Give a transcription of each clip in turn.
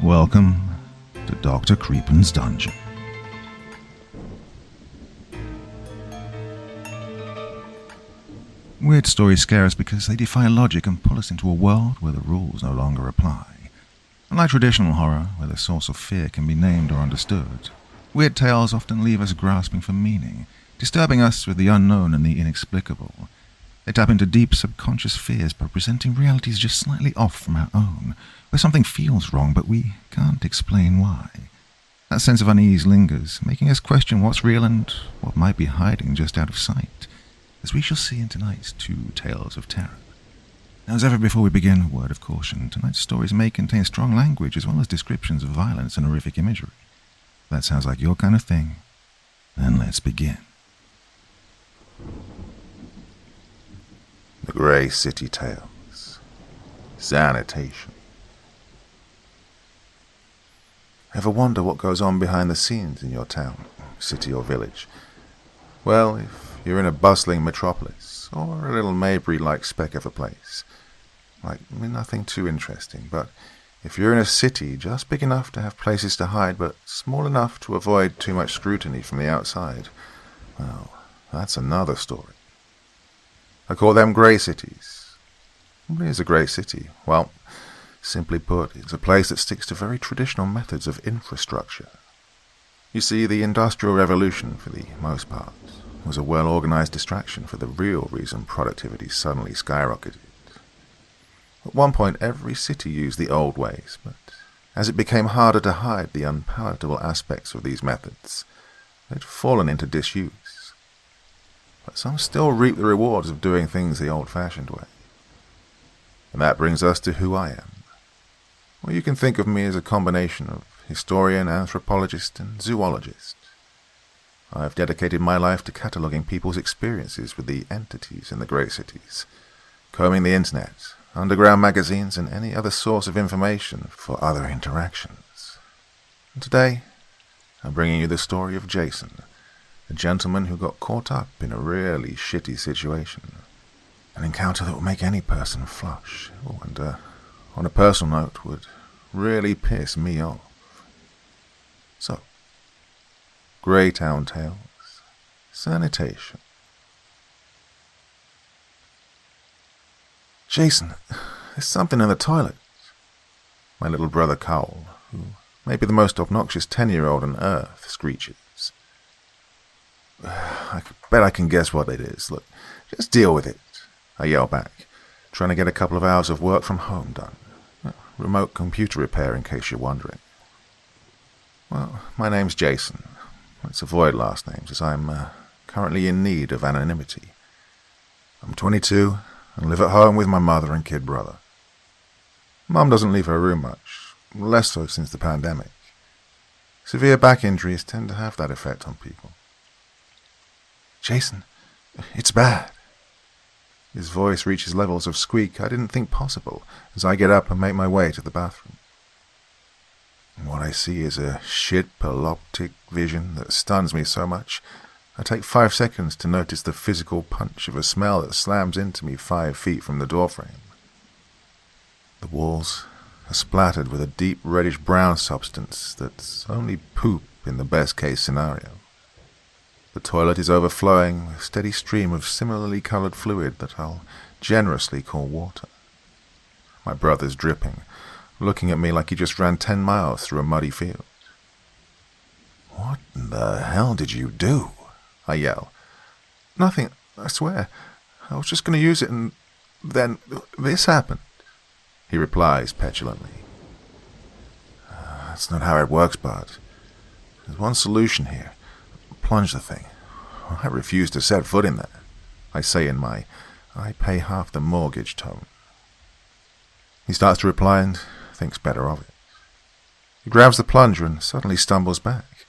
Welcome to Dr. Creepin's Dungeon. Weird stories scare us because they defy logic and pull us into a world where the rules no longer apply. Unlike traditional horror, where the source of fear can be named or understood, weird tales often leave us grasping for meaning, disturbing us with the unknown and the inexplicable. They tap into deep subconscious fears by presenting realities just slightly off from our own, where something feels wrong but we can't explain why. That sense of unease lingers, making us question what's real and what might be hiding just out of sight, as we shall see in tonight's two tales of terror. Now, as ever before we begin, a word of caution. Tonight's stories may contain strong language as well as descriptions of violence and horrific imagery. If that sounds like your kind of thing, then let's begin. The Grey City Tales. Sanitation. Ever wonder what goes on behind the scenes in your town, city or village? Well, if you're in a bustling metropolis, or a little Maybury-like speck of a place, nothing too interesting, but if you're in a city just big enough to have places to hide, but small enough to avoid too much scrutiny from the outside, well, that's another story. I call them grey cities. What is a grey city? Well, simply put, it's a place that sticks to very traditional methods of infrastructure. You see, the Industrial Revolution, for the most part, was a well-organized distraction for the real reason productivity suddenly skyrocketed. At one point, every city used the old ways, but as it became harder to hide the unpalatable aspects of these methods, they'd fallen into disuse. But some still reap the rewards of doing things the old-fashioned way. And that brings us to who I am. Well, you can think of me as a combination of historian, anthropologist, and zoologist. I've dedicated my life to cataloguing people's experiences with the entities in the grey cities, combing the internet, underground magazines, and any other source of information for other interactions. And today, I'm bringing you the story of Jason, a gentleman who got caught up in a really shitty situation. An encounter that would make any person flush, and on a personal note, would really piss me off. So, Greytown Tales, Sanitation. Jason, there's something in the toilet. My little brother Cole, who may be the most obnoxious 10-year-old on earth, screeches. I bet I can guess what it is. Look, just deal with it, I yell back, trying to get a couple of hours of work from home done. Remote computer repair, in case you're wondering. Well, my name's Jason. Let's avoid last names, as I'm currently in need of anonymity. I'm 22 and live at home with my mother and kid brother. Mum doesn't leave her room much, less so since the pandemic. Severe back injuries tend to have that effect on people. Jason, it's bad. His voice reaches levels of squeak I didn't think possible as I get up and make my way to the bathroom. And what I see is a shit-paloptic vision that stuns me so much I take 5 seconds to notice the physical punch of a smell that slams into me 5 feet from the doorframe. The walls are splattered with a deep reddish-brown substance that's only poop in the best-case scenario. The toilet is overflowing with a steady stream of similarly colored fluid that I'll generously call water. My brother's dripping, looking at me like he just ran 10 miles through a muddy field. What in the hell did you do? I yell. Nothing, I swear. I was just going to use it and then this happened, he replies petulantly. That's not how it works, Bart. There's one solution here. Plunge the thing. I refuse to set foot in there, I say in my I pay half the mortgage tone. He starts to reply and thinks better of it. He grabs the plunger and suddenly stumbles back.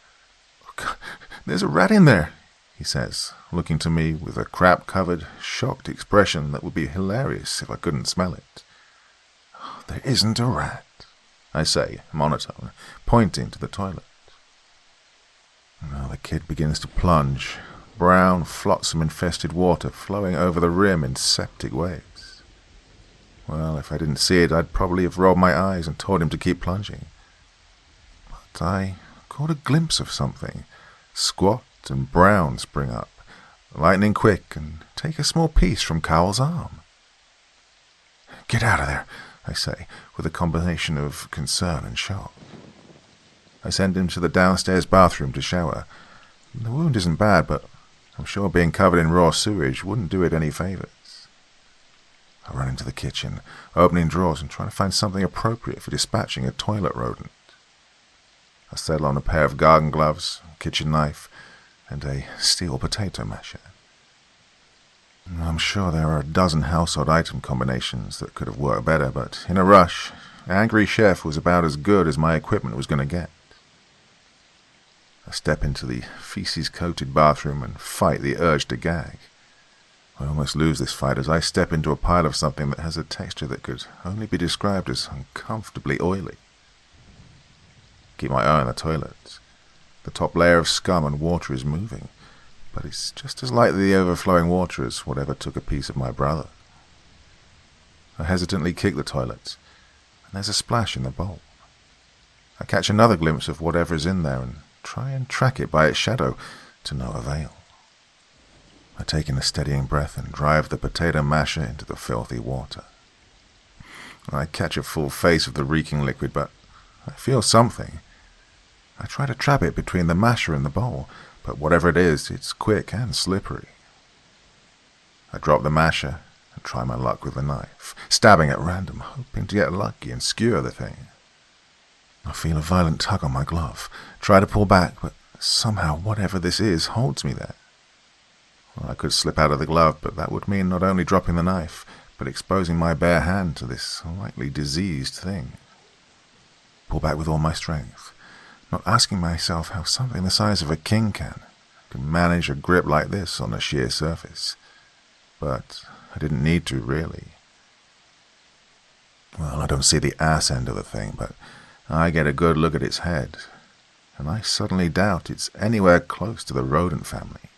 Oh, God, there's a rat in there, he says, looking to me with a crap-covered, shocked expression that would be hilarious if I couldn't smell it. There isn't a rat, I say, monotone, pointing to the toilet. Now the kid begins to plunge, brown, flotsam-infested water flowing over the rim in septic waves. Well, if I didn't see it, I'd probably have rolled my eyes and told him to keep plunging. I caught a glimpse of something, squat and brown, spring up, lightning quick, and take a small piece from Cowell's arm. "Get out of there," I say, with a combination of concern and shock. I send him to the downstairs bathroom to shower. The wound isn't bad, but I'm sure being covered in raw sewage wouldn't do it any favors. I run into the kitchen, opening drawers and trying to find something appropriate for dispatching a toilet rodent. I settle on a pair of garden gloves, a kitchen knife, and a steel potato masher. I'm sure there are a dozen household item combinations that could have worked better, but in a rush, Angry Chef was about as good as my equipment was going to get. I step into the feces-coated bathroom and fight the urge to gag. I almost lose this fight as I step into a pile of something that has a texture that could only be described as uncomfortably oily. Keep my eye on the toilet. The top layer of scum and water is moving, but it's just as likely the overflowing water as whatever took a piece of my brother. I hesitantly kick the toilet, and there's a splash in the bowl. I catch another glimpse of whatever is in there and try and track it by its shadow, to no avail. I take in a steadying breath and drive the potato masher into the filthy water. I catch a full face of the reeking liquid, but I feel something. I try to trap it between the masher and the bowl, but whatever it is, it's quick and slippery. I drop the masher and try my luck with the knife, stabbing at random, hoping to get lucky and skewer the thing. I feel a violent tug on my glove, try to pull back, but somehow whatever this is holds me there. Well, I could slip out of the glove, but that would mean not only dropping the knife, but exposing my bare hand to this likely diseased thing. Pull back with all my strength, not asking myself how something the size of a king can manage a grip like this on a sheer surface. But I didn't need to, really. Well, I don't see the ass end of the thing, but I get a good look at its head, and I suddenly doubt it's anywhere close to the rodent family.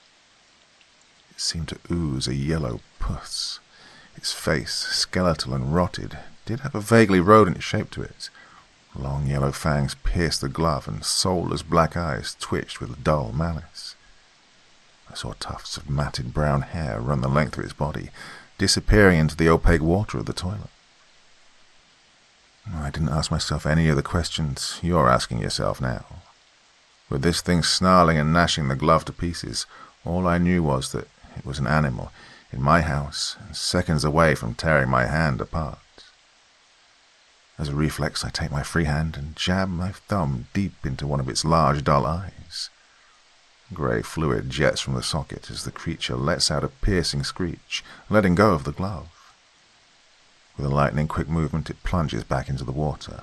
It seemed to ooze a yellow pus. Its face, skeletal and rotted, did have a vaguely rodent shape to it. Long yellow fangs pierced the glove, and soulless black eyes twitched with dull malice. I saw tufts of matted brown hair run the length of its body, disappearing into the opaque water of the toilet. I didn't ask myself any of the questions you're asking yourself now. With this thing snarling and gnashing the glove to pieces, all I knew was that it was an animal in my house and seconds away from tearing my hand apart. As a reflex, I take my free hand and jab my thumb deep into one of its large, dull eyes. Grey fluid jets from the socket as the creature lets out a piercing screech, letting go of the glove. With a lightning-quick movement, it plunges back into the water.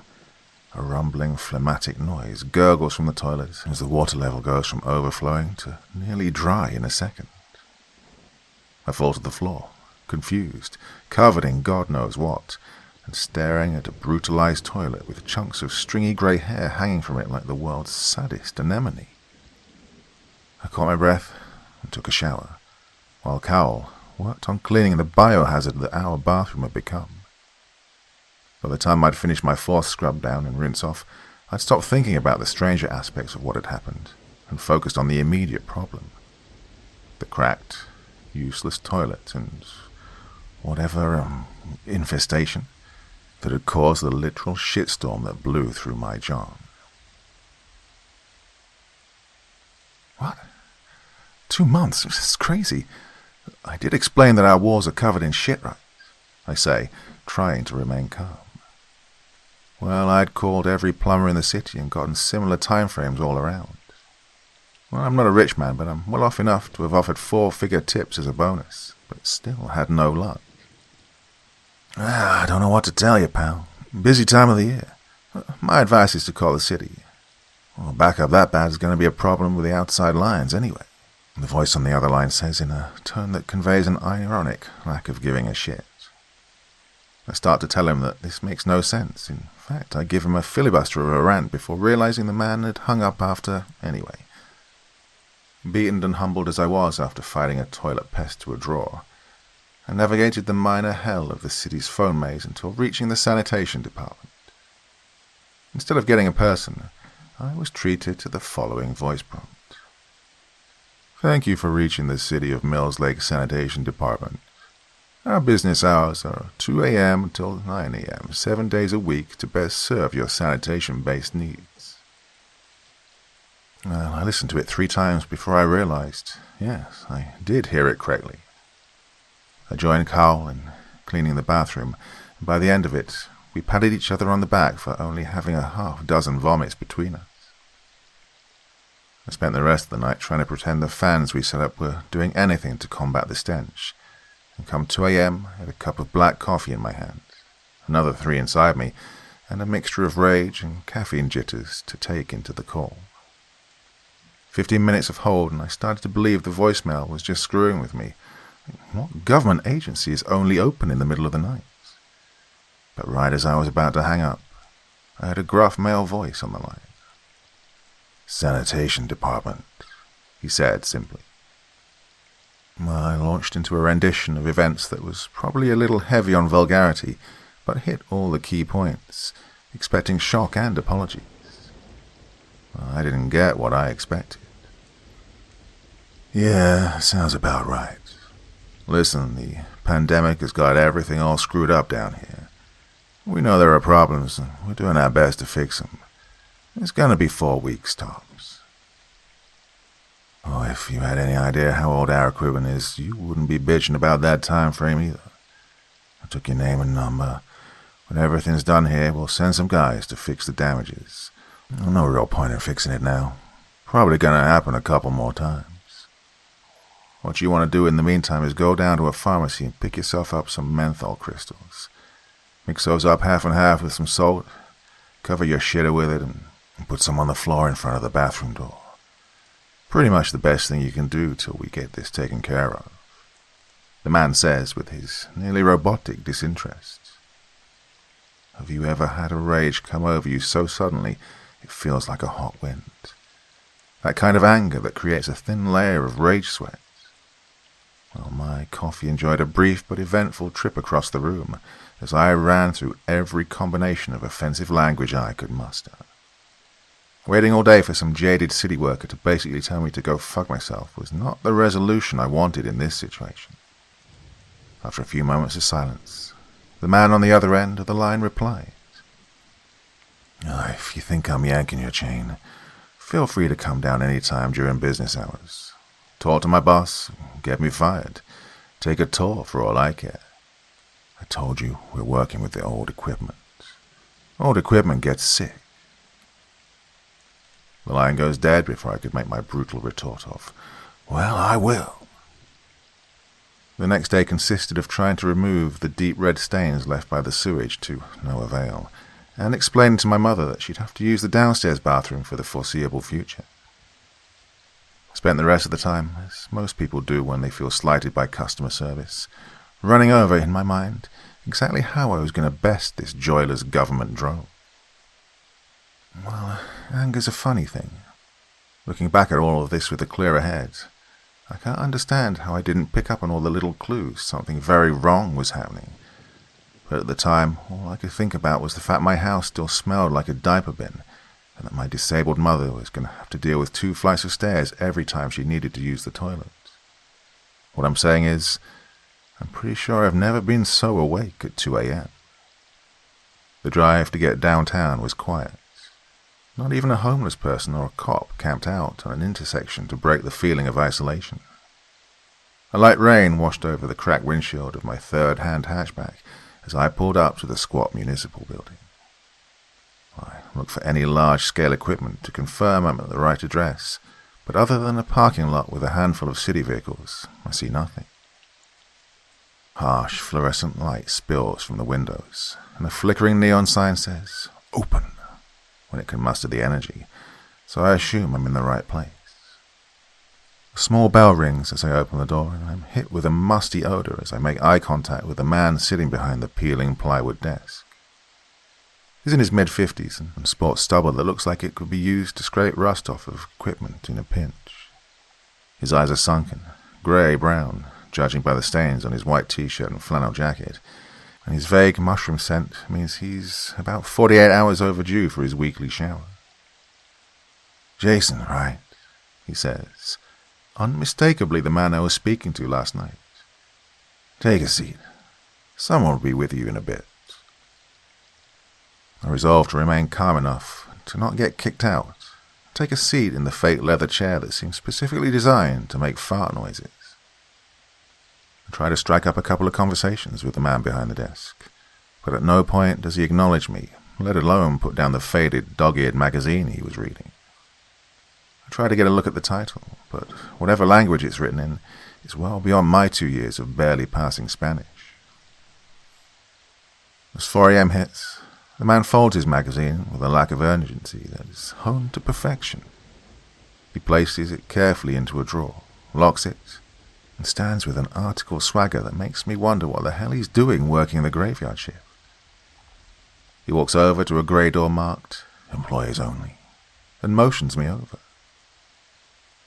A rumbling, phlegmatic noise gurgles from the toilet as the water level goes from overflowing to nearly dry in a second. I fall to the floor, confused, covered in God knows what, and staring at a brutalized toilet with chunks of stringy grey hair hanging from it like the world's saddest anemone. I caught my breath and took a shower, while Cowell worked on cleaning the biohazard that our bathroom had become. By the time I'd finished my fourth scrub down and rinse off, I'd stopped thinking about the stranger aspects of what had happened and focused on the immediate problem. The cracked, useless toilet and whatever infestation that had caused the literal shitstorm that blew through my John. What? 2 months? It's crazy. I did explain that our walls are covered in shit, right? I say, trying to remain calm. Well, I'd called every plumber in the city and gotten similar time frames all around. Well, I'm not a rich man, but I'm well off enough to have offered 4-figure tips as a bonus, but still had no luck. I don't know what to tell you, pal. Busy time of the year. My advice is to call the city. Well, back up that bad is going to be a problem with the outside lines anyway. The voice on the other line says in a tone that conveys an ironic lack of giving a shit. I start to tell him that this makes no sense. In fact, I give him a filibuster of a rant before realizing the man had hung up after anyway. Beaten and humbled as I was after fighting a toilet pest to a draw, I navigated the minor hell of the city's phone maze until reaching the sanitation department. Instead of getting a person, I was treated to the following voice prompt. Thank you for reaching the City of Mills Lake Sanitation Department. Our business hours are 2 a.m. until 9 a.m., 7 days a week to best serve your sanitation-based needs. Well, I listened to it 3 times before I realized, yes, I did hear it correctly. I joined Carl in cleaning the bathroom, and by the end of it, we patted each other on the back for only having a half dozen vomits between us. I spent the rest of the night trying to pretend the fans we set up were doing anything to combat the stench, and come 2 a.m. I had a cup of black coffee in my hand, another 3 inside me, and a mixture of rage and caffeine jitters to take into the call. 15 minutes of hold, and I started to believe the voicemail was just screwing with me. What government agency is only open in the middle of the night? But right as I was about to hang up, I heard a gruff male voice on the line. Sanitation Department, he said simply. I launched into a rendition of events that was probably a little heavy on vulgarity, but hit all the key points, expecting shock and apologies. I didn't get what I expected. Yeah, sounds about right. Listen, the pandemic has got everything all screwed up down here. We know there are problems, and we're doing our best to fix them. It's gonna be 4 weeks tops. Oh, if you had any idea how old our equipment is, you wouldn't be bitching about that time frame either. I took your name and number. When everything's done here, we'll send some guys to fix the damages. No real point in fixing it now. Probably gonna happen a couple more times. What you want to do in the meantime is go down to a pharmacy and pick yourself up some menthol crystals. Mix those up half and half with some salt, cover your shitter with it, and put some on the floor in front of the bathroom door. Pretty much the best thing you can do till we get this taken care of, the man says with his nearly robotic disinterest. Have you ever had a rage come over you so suddenly it feels like a hot wind? That kind of anger that creates a thin layer of rage sweat. Well, my coffee enjoyed a brief but eventful trip across the room as I ran through every combination of offensive language I could muster. Waiting all day for some jaded city worker to basically tell me to go fuck myself was not the resolution I wanted in this situation. After a few moments of silence, the man on the other end of the line replied, If you think I'm yanking your chain, feel free to come down any time during business hours. Talk to my boss, get me fired, take a tour for all I care. I told you we're working with the old equipment. Old equipment gets sick. The line goes dead before I could make my brutal retort of, well, I will. The next day consisted of trying to remove the deep red stains left by the sewage to no avail, and explaining to my mother that she'd have to use the downstairs bathroom for the foreseeable future. I spent the rest of the time, as most people do when they feel slighted by customer service, running over in my mind exactly how I was going to best this joyless government drone. Well, anger's a funny thing. Looking back at all of this with a clearer head, I can't understand how I didn't pick up on all the little clues something very wrong was happening. But at the time, all I could think about was the fact my house still smelled like a diaper bin, and that my disabled mother was going to have to deal with 2 flights of stairs every time she needed to use the toilet. What I'm saying is, I'm pretty sure I've never been so awake at 2 a.m. The drive to get downtown was quiet. Not even a homeless person or a cop camped out on an intersection to break the feeling of isolation. A light rain washed over the cracked windshield of my third-hand hatchback as I pulled up to the squat municipal building. I looked for any large-scale equipment to confirm I'm at the right address, but other than a parking lot with a handful of city vehicles, I see nothing. Harsh fluorescent light spills from the windows, and a flickering neon sign says, "Open," when it can muster the energy, so I assume I'm in the right place. A small bell rings as I open the door, and I'm hit with a musty odor as I make eye contact with the man sitting behind the peeling plywood desk. He's in his mid-50s and sports stubble that looks like it could be used to scrape rust off of equipment in a pinch. His eyes are sunken, grey-brown, judging by the stains on his white t-shirt and flannel jacket, and his vague mushroom scent means he's about 48 hours overdue for his weekly shower. Jason, right? He says, unmistakably the man I was speaking to last night. Take a seat. Someone will be with you in a bit. I resolve to remain calm enough to not get kicked out, take a seat in the fake leather chair that seems specifically designed to make fart noises. I try to strike up a couple of conversations with the man behind the desk, but at no point does he acknowledge me, let alone put down the faded, dog-eared magazine he was reading. I try to get a look at the title, but whatever language it's written in is well beyond my 2 years of barely passing Spanish. As 4 a.m. hits, the man folds his magazine with a lack of urgency that is honed to perfection. He places it carefully into a drawer, locks it, and stands with an article swagger that makes me wonder what the hell he's doing working the graveyard shift. He walks over to a grey door marked Employees Only and motions me over.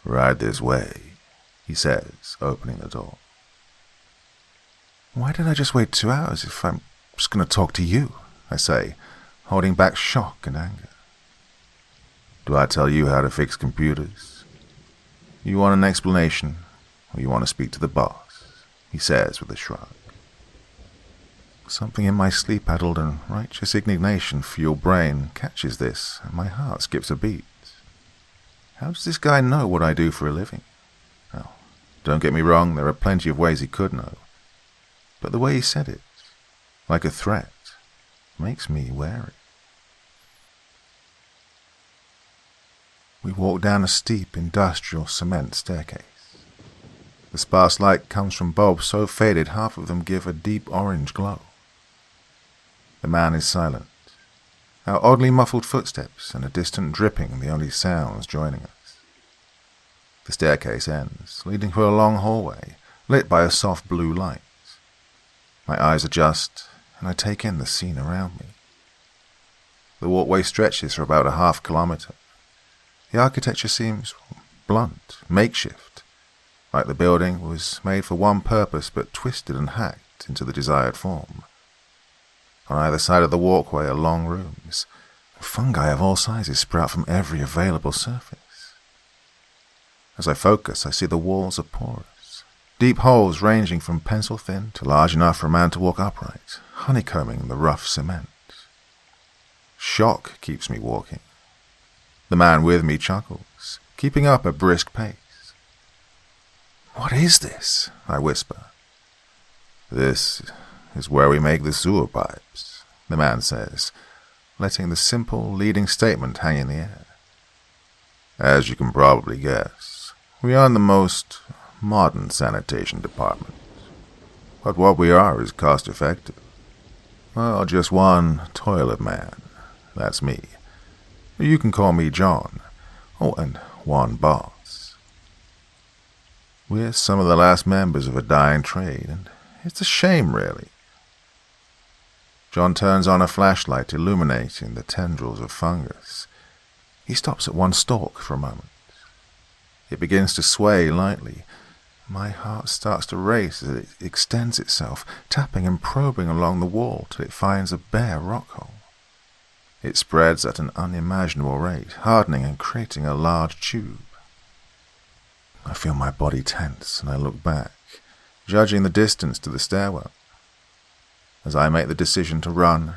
Right this way, he says, opening the door. Why did I just wait 2 hours if I'm just going to talk to you? I say, holding back shock and anger. Do I tell you how to fix computers? You want an explanation, or you want to speak to the boss? He says with a shrug. Something in my sleep-addled and righteous indignation-fueled brain catches this, and my heart skips a beat. How does this guy know what I do for a living? Well, don't get me wrong, there are plenty of ways he could know. But the way he said it, like a threat, makes me wary. We walk down a steep industrial cement staircase. The sparse light comes from bulbs so faded half of them give a deep orange glow. The man is silent. Our oddly muffled footsteps and a distant dripping the only sounds joining us. The staircase ends, leading to a long hallway, lit by a soft blue light. My eyes adjust, and I take in the scene around me. The walkway stretches for about a half-kilometre. The architecture seems blunt, makeshift, like the building was made for one purpose but twisted and hacked into the desired form. On either side of the walkway are long rooms. Fungi of all sizes sprout from every available surface. As I focus, I see the walls are porous. Deep holes ranging from pencil-thin to large enough for a man to walk upright, honeycombing the rough cement. Shock keeps me walking. The man with me chuckles, keeping up a brisk pace. What is this? I whisper. This is where we make the sewer pipes, the man says, letting the simple leading statement hang in the air. As you can probably guess, we aren't the most modern sanitation department, but what we are is cost-effective. Well, just one toilet man, that's me. You can call me John, and one boss. We're some of the last members of a dying trade, and it's a shame, really. John turns on a flashlight illuminating the tendrils of fungus. He stops at one stalk for a moment. It begins to sway lightly. My heart starts to race as it extends itself, tapping and probing along the wall till it finds a bare rock hole. It spreads at an unimaginable rate, hardening and creating a large tube. I feel my body tense and I look back, judging the distance to the stairwell. As I make the decision to run,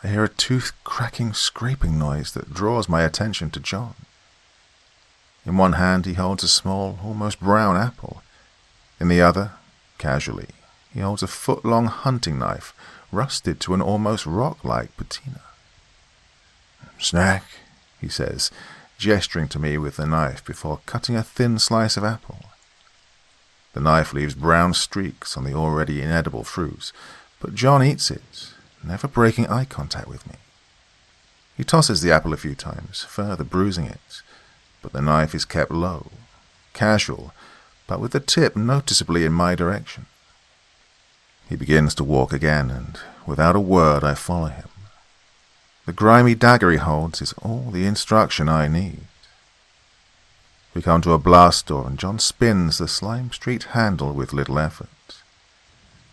I hear a tooth-cracking scraping noise that draws my attention to John. In one hand he holds a small, almost brown apple. In the other, casually, he holds a foot-long hunting knife, rusted to an almost rock-like patina. Snack, he says, gesturing to me with the knife before cutting a thin slice of apple. The knife leaves brown streaks on the already inedible fruit, but John eats it, never breaking eye contact with me. He tosses the apple a few times, further bruising it, but the knife is kept low, casual, but with the tip noticeably in my direction. He begins to walk again, and without a word I follow him. The grimy dagger he holds is all the instruction I need. We come to a blast door, and John spins the Slime Street handle with little effort.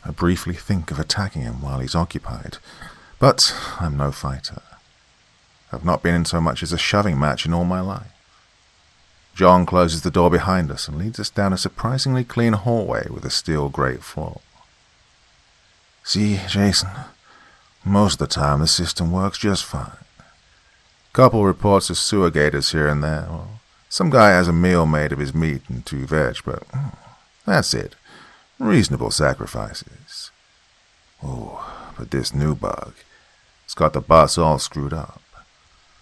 I briefly think of attacking him while he's occupied, but I'm no fighter. I've not been in so much as a shoving match in all my life. John closes the door behind us and leads us down a surprisingly clean hallway with a steel grate floor. See, Jason, most of the time the system works just fine. Couple reports of sewer gators here and there. Or some guy has a meal made of his meat and 2 veg, but that's it. Reasonable sacrifices. Oh, but this new bug, it's got the bus all screwed up.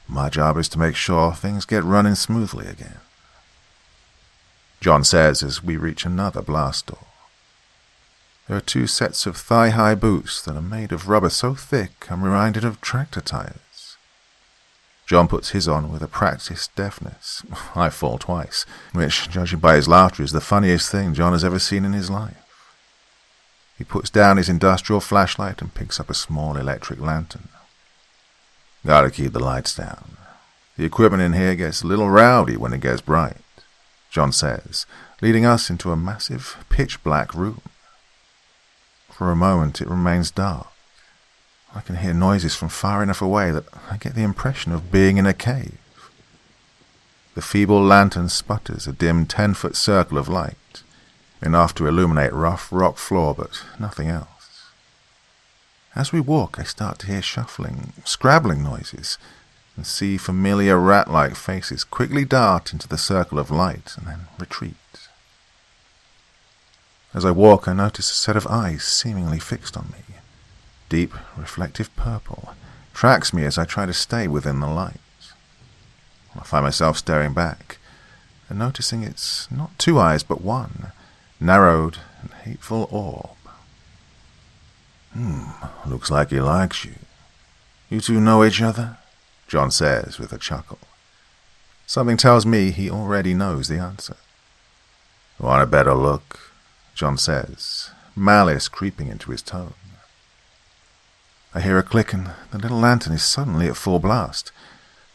My job is to make sure things get running smoothly again. John says as we reach another blast door. There are 2 sets of thigh-high boots that are made of rubber so thick I'm reminded of tractor tires. John puts his on with a practiced deftness. I fall twice, which, judging by his laughter, is the funniest thing John has ever seen in his life. He puts down his industrial flashlight and picks up a small electric lantern. Gotta keep the lights down. The equipment in here gets a little rowdy when it gets bright, John says, leading us into a massive, pitch-black room. For a moment it remains dark. I can hear noises from far enough away that I get the impression of being in a cave. The feeble lantern sputters a dim 10-foot circle of light, enough to illuminate rough rock floor, but nothing else. As we walk, I start to hear shuffling, scrabbling noises, and see familiar rat-like faces quickly dart into the circle of light and then retreat. As I walk, I notice a set of eyes seemingly fixed on me. Deep, reflective purple tracks me as I try to stay within the light. I find myself staring back, and noticing it's not 2 eyes but 1, narrowed and hateful orb. Looks like he likes you. You 2 know each other? John says with a chuckle. Something tells me he already knows the answer. Want a better look? John says, malice creeping into his tone. I hear a click and the little lantern is suddenly at full blast.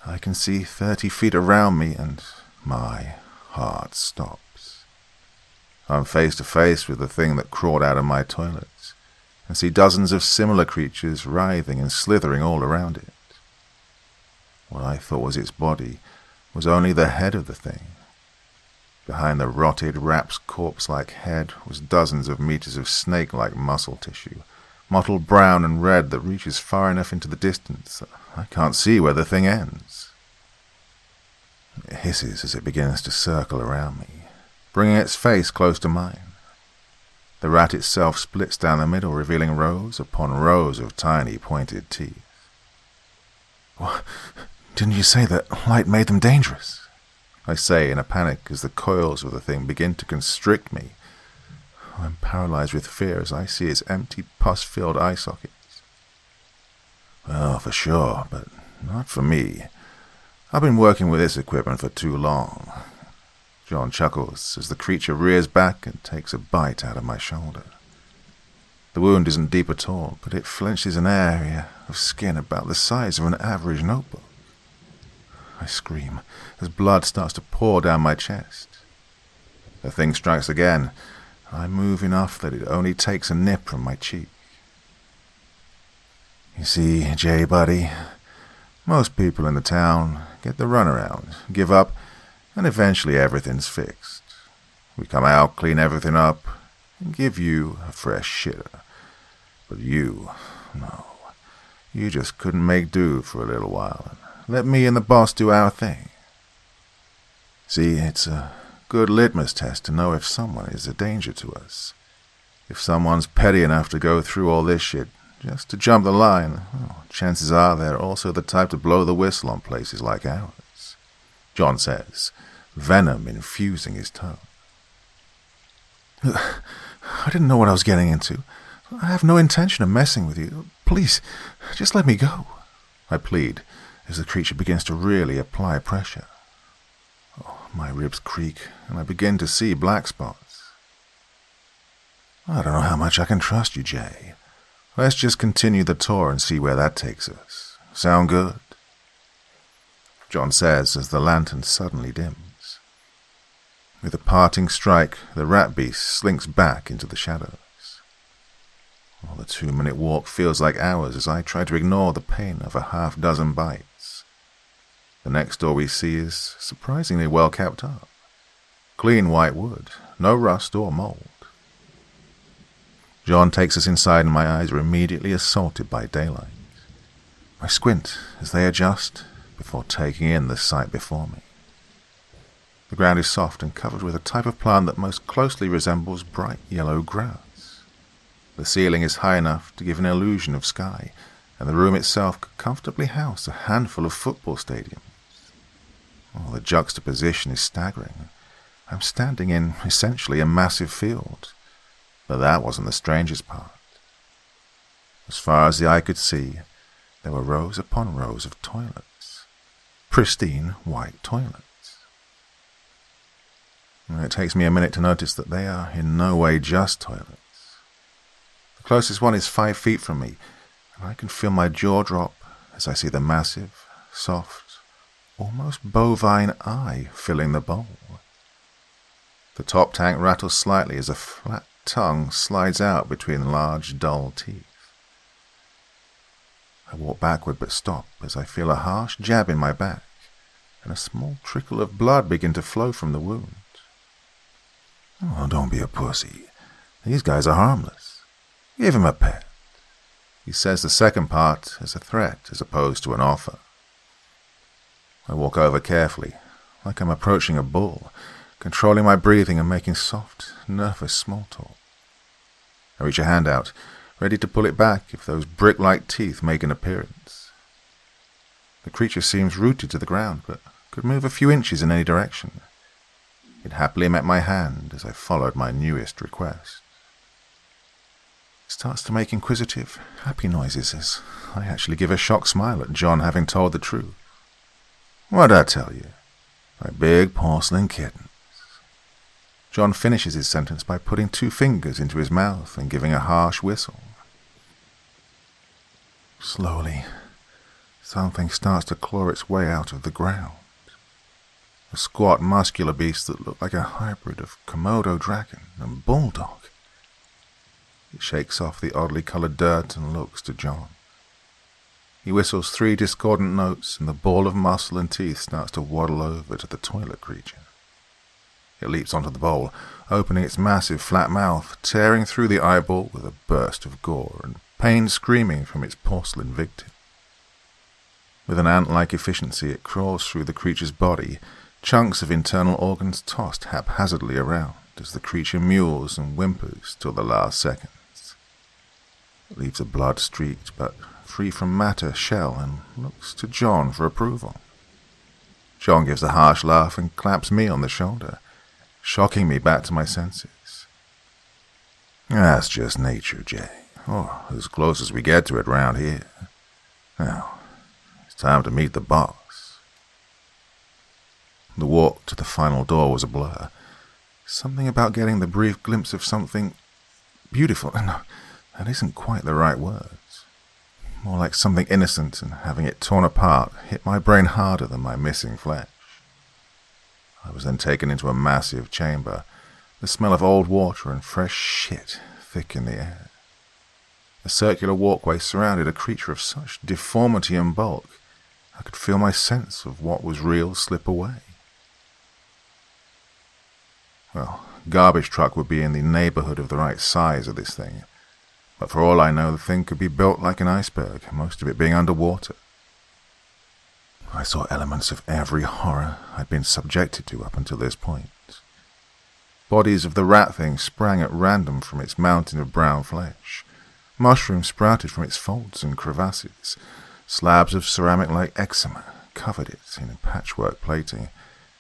I can see 30 feet around me and my heart stops. I'm face to face with the thing that crawled out of my toilet, and see dozens of similar creatures writhing and slithering all around it. What I thought was its body was only the head of the thing. Behind the rotted, wrapped corpse-like head was dozens of meters of snake-like muscle tissue, mottled brown and red that reaches far enough into the distance that I can't see where the thing ends. It hisses as it begins to circle around me, bringing its face close to mine. The rat itself splits down the middle, revealing rows upon rows of tiny pointed teeth. What? Didn't you say that light made them dangerous? I say in a panic as the coils of the thing begin to constrict me. I'm paralyzed with fear as I see its empty, pus-filled eye sockets. Well, for sure, but not for me. I've been working with this equipment for too long. John chuckles as the creature rears back and takes a bite out of my shoulder. The wound isn't deep at all, but it flinches an area of skin about the size of an average notebook. I scream as blood starts to pour down my chest. The thing strikes again. I move enough that it only takes a nip from my cheek. You see, Jay, buddy, most people in the town get the runaround, give up, and eventually everything's fixed. We come out, clean everything up, and give you a fresh shitter. But you, no, you just couldn't make do for a little while, and let me and the boss do our thing. See, it's a good litmus test to know if someone is a danger to us. If someone's petty enough to go through all this shit just to jump the line, well, chances are they're also the type to blow the whistle on places like ours, John says, venom infusing his tone. I didn't know what I was getting into. I have no intention of messing with you. Please, just let me go, I plead, as the creature begins to really apply pressure. Oh, my ribs creak, and I begin to see black spots. I don't know how much I can trust you, Jay. Let's just continue the tour and see where that takes us. Sound good? John says as the lantern suddenly dims. With a parting strike, the rat beast slinks back into the shadows. Oh, the 2-minute walk feels like hours as I try to ignore the pain of a half-dozen bites. The next door we see is surprisingly well kept up. Clean white wood, no rust or mold. John takes us inside and my eyes are immediately assaulted by daylight. I squint as they adjust before taking in the sight before me. The ground is soft and covered with a type of plant that most closely resembles bright yellow grass. The ceiling is high enough to give an illusion of sky, and the room itself could comfortably house a handful of football stadiums. Oh, the juxtaposition is staggering. I'm standing in essentially a massive field, but that wasn't the strangest part. As far as the eye could see, there were rows upon rows of toilets. Pristine white toilets. It takes me a minute to notice that they are in no way just toilets. The closest one is 5 feet from me, and I can feel my jaw drop as I see the massive, soft, almost bovine eye filling the bowl. The top tank rattles slightly as a flat tongue slides out between large, dull teeth. I walk backward but stop as I feel a harsh jab in my back, and a small trickle of blood begin to flow from the wound. Oh, don't be a pussy. These guys are harmless. Give him a pet. He says the second part as a threat as opposed to an offer. I walk over carefully, like I'm approaching a bull, controlling my breathing and making soft, nervous small talk. I reach a hand out, ready to pull it back if those brick-like teeth make an appearance. The creature seems rooted to the ground, but could move a few inches in any direction. It happily met my hand as I followed my newest request. It starts to make inquisitive, happy noises as I actually give a shocked smile at John having told the truth. What'd I tell you? My big porcelain kittens. John finishes his sentence by putting 2 fingers into his mouth and giving a harsh whistle. Slowly, something starts to claw its way out of the ground. A squat, muscular beast that looked like a hybrid of Komodo dragon and bulldog. It shakes off the oddly coloured dirt and looks to John. He whistles 3 discordant notes and the ball of muscle and teeth starts to waddle over to the toilet creature. It leaps onto the bowl, opening its massive flat mouth, tearing through the eyeball with a burst of gore and pain screaming from its porcelain victim. With an ant-like efficiency, it crawls through the creature's body, chunks of internal organs tossed haphazardly around as the creature mews and whimpers till the last seconds. It leaves a blood-streaked but free from matter shell and looks to John for approval. John gives a harsh laugh and claps me on the shoulder, shocking me back to my senses. That's just nature, Jay. Oh, as close as we get to it round here. Now, it's time to meet the boss. The walk to the final door was a blur. Something about getting the brief glimpse of something beautiful. No, that isn't quite the right words. More like something innocent, and having it torn apart hit my brain harder than my missing flesh. I was then taken into a massive chamber, the smell of old water and fresh shit thick in the air. A circular walkway surrounded a creature of such deformity and bulk, I could feel my sense of what was real slip away. Well, garbage truck would be in the neighborhood of the right size of this thing, but for all I know, the thing could be built like an iceberg, most of it being underwater. I saw elements of every horror I'd been subjected to up until this point. Bodies of the rat thing sprang at random from its mountain of brown flesh. Mushrooms sprouted from its folds and crevasses. Slabs of ceramic-like eczema covered it in patchwork plating,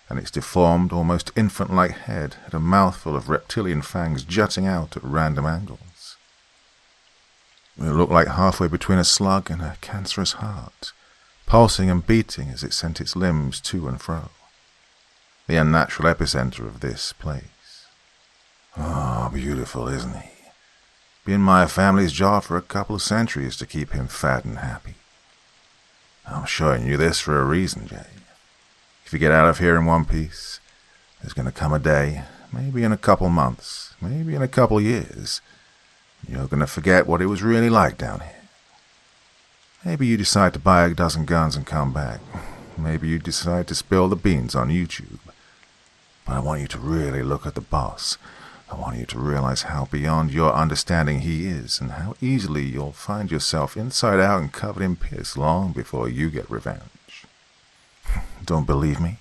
and its deformed, almost infant-like head had a mouthful of reptilian fangs jutting out at random angles. It looked like halfway between a slug and a cancerous heart, pulsing and beating as it sent its limbs to and fro. The unnatural epicenter of this place. Oh, beautiful, isn't he? Been my family's job for a couple of centuries to keep him fat and happy. I'm showing you this for a reason, Jay. If you get out of here in one piece, there's going to come a day, maybe in a couple months, maybe in a couple years, you're going to forget what it was really like down here. Maybe you decide to buy a dozen guns and come back. maybe you decide to spill the beans on YouTube. But I want you to really look at the boss. I want you to realize how beyond your understanding he is, and how easily you'll find yourself inside out and covered in piss long before you get revenge. Don't believe me?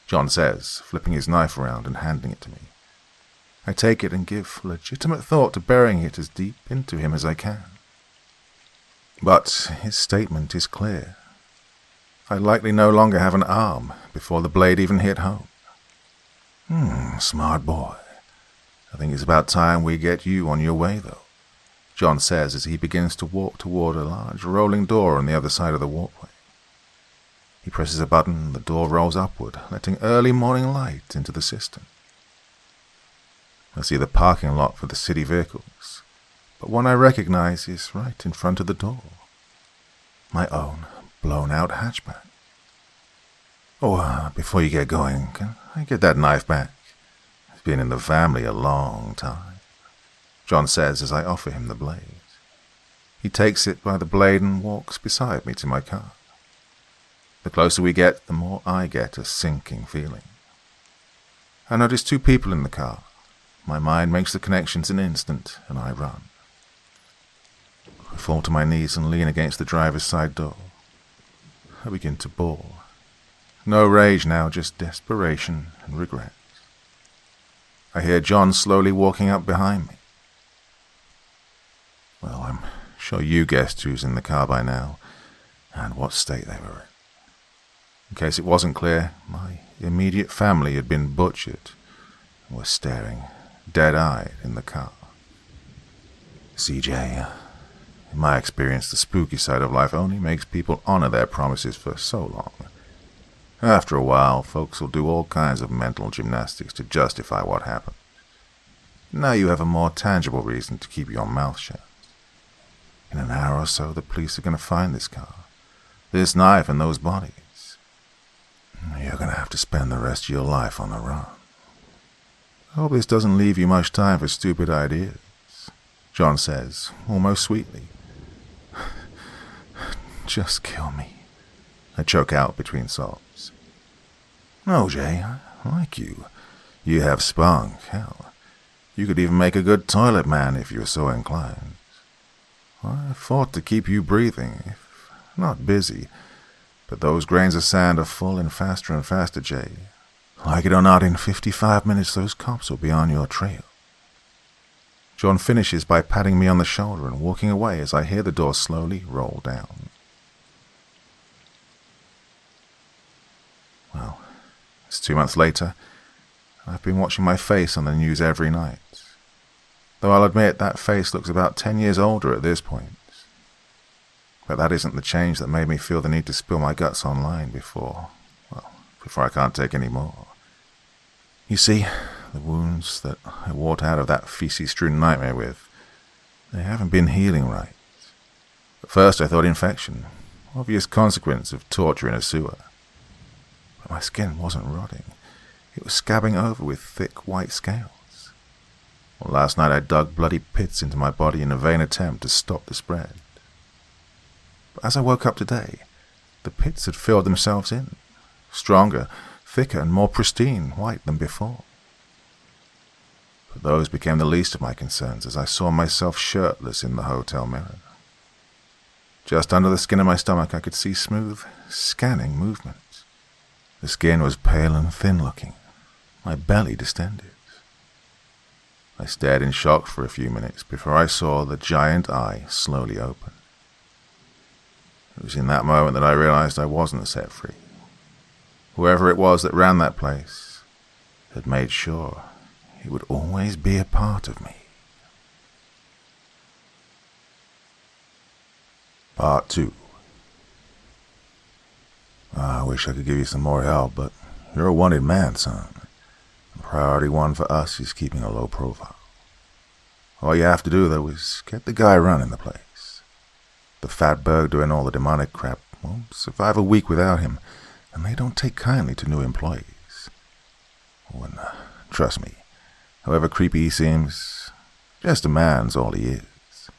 John says, flipping his knife around and handing it to me. I take it and give legitimate thought to burying it as deep into him as I can. But his statement is clear. I likely no longer have an arm before the blade even hit home. Smart boy. I think it's about time we get you on your way, though, John says as he begins to walk toward a large rolling door on the other side of the walkway. He presses a button and the door rolls upward, letting early morning light into the system. I see the parking lot for the city vehicles, but one I recognize is right in front of the door. My own blown-out hatchback. Before you get going, can I get that knife back? It's been in the family a long time, John says as I offer him the blade. He takes it by the blade and walks beside me to my car. The closer we get, the more I get a sinking feeling. I notice two people in the car. My mind makes the connections in an instant, and I run. I fall to my knees and lean against the driver's side door. I begin to bawl. No rage now, just desperation and regret. I hear John slowly walking up behind me. Well, I'm sure you guessed who's in the car by now, and what state they were in. In case it wasn't clear, my immediate family had been butchered and were staring dead-eyed in the car. CJ, in my experience, the spooky side of life only makes people honor their promises for so long. After a while, folks will do all kinds of mental gymnastics to justify what happened. Now you have a more tangible reason to keep your mouth shut. In an hour or so, the police are going to find this car, this knife, and those bodies. You're going to have to spend the rest of your life on the run. I hope this doesn't leave you much time for stupid ideas, John says, almost sweetly. Just kill me, I choke out between sobs. No, Jay, I like you. You have spunk, hell. You could even make a good toilet man if you were so inclined. I fought to keep you breathing, if not busy, but those grains of sand are falling faster and faster, Jay. Like it or not, in 55 minutes those cops will be on your trail. John finishes by patting me on the shoulder and walking away as I hear the door slowly roll down. Well, it's 2 months later. I've been watching my face on the news every night. Though I'll admit that face looks about 10 years older at this point. But that isn't the change that made me feel the need to spill my guts online before I can't take any more. You see, the wounds that I walked out of that feces-strewn nightmare with, they haven't been healing right. At first I thought infection, obvious consequence of torture in a sewer. But my skin wasn't rotting. It was scabbing over with thick white scales. Well, last night I dug bloody pits into my body in a vain attempt to stop the spread. But as I woke up today, the pits had filled themselves in, stronger, thicker, and more pristine white than before. But those became the least of my concerns as I saw myself shirtless in the hotel mirror. Just under the skin of my stomach I could see smooth, scanning movement. The skin was pale and thin-looking, my belly distended. I stared in shock for a few minutes before I saw the giant eye slowly open. It was in that moment that I realized I wasn't set free. Whoever it was that ran that place had made sure it would always be a part of me. Part 2. I wish I could give you some more help, but you're a wanted man, son. Priority one for us is keeping a low profile. All you have to do, though, is get the guy running the place. The fatberg doing all the demonic crap won't survive a week without him, and they don't take kindly to new employees. And trust me, however creepy he seems, just a man's all he is.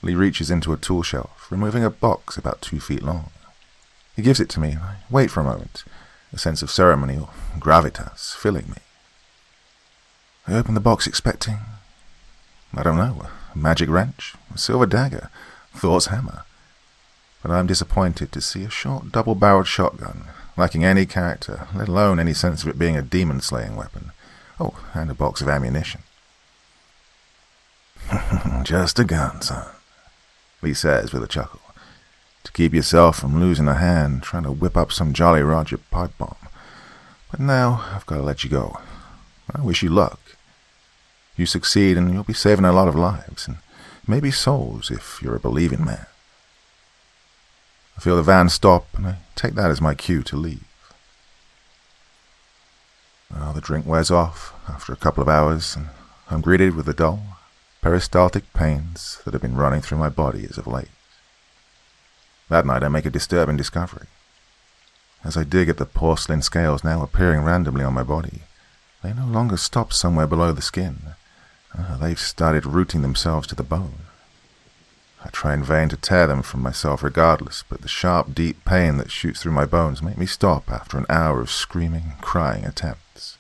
Lee reaches into a tool shelf, removing a box about 2 feet long. He gives it to me, and I wait for a moment, a sense of ceremony or gravitas filling me. I open the box expecting, I don't know, a magic wrench, a silver dagger, Thor's hammer. But I'm disappointed to see a short double-barreled shotgun, lacking any character, let alone any sense of it being a demon-slaying weapon. Oh, and a box of ammunition. Just a gun, son, Lee says with a chuckle. To keep yourself from losing a hand trying to whip up some Jolly Roger pipe bomb. But now I've got to let you go. I wish you luck. You succeed and you'll be saving a lot of lives, and maybe souls if you're a believing man. I feel the van stop, and I take that as my cue to leave. Well, the drink wears off after a couple of hours, and I'm greeted with the dull, peristaltic pains that have been running through my body as of late. That night I make a disturbing discovery. As I dig at the porcelain scales now appearing randomly on my body, they no longer stop somewhere below the skin. They've started rooting themselves to the bone. I try in vain to tear them from myself regardless, but the sharp, deep pain that shoots through my bones make me stop after an hour of screaming, crying attempts.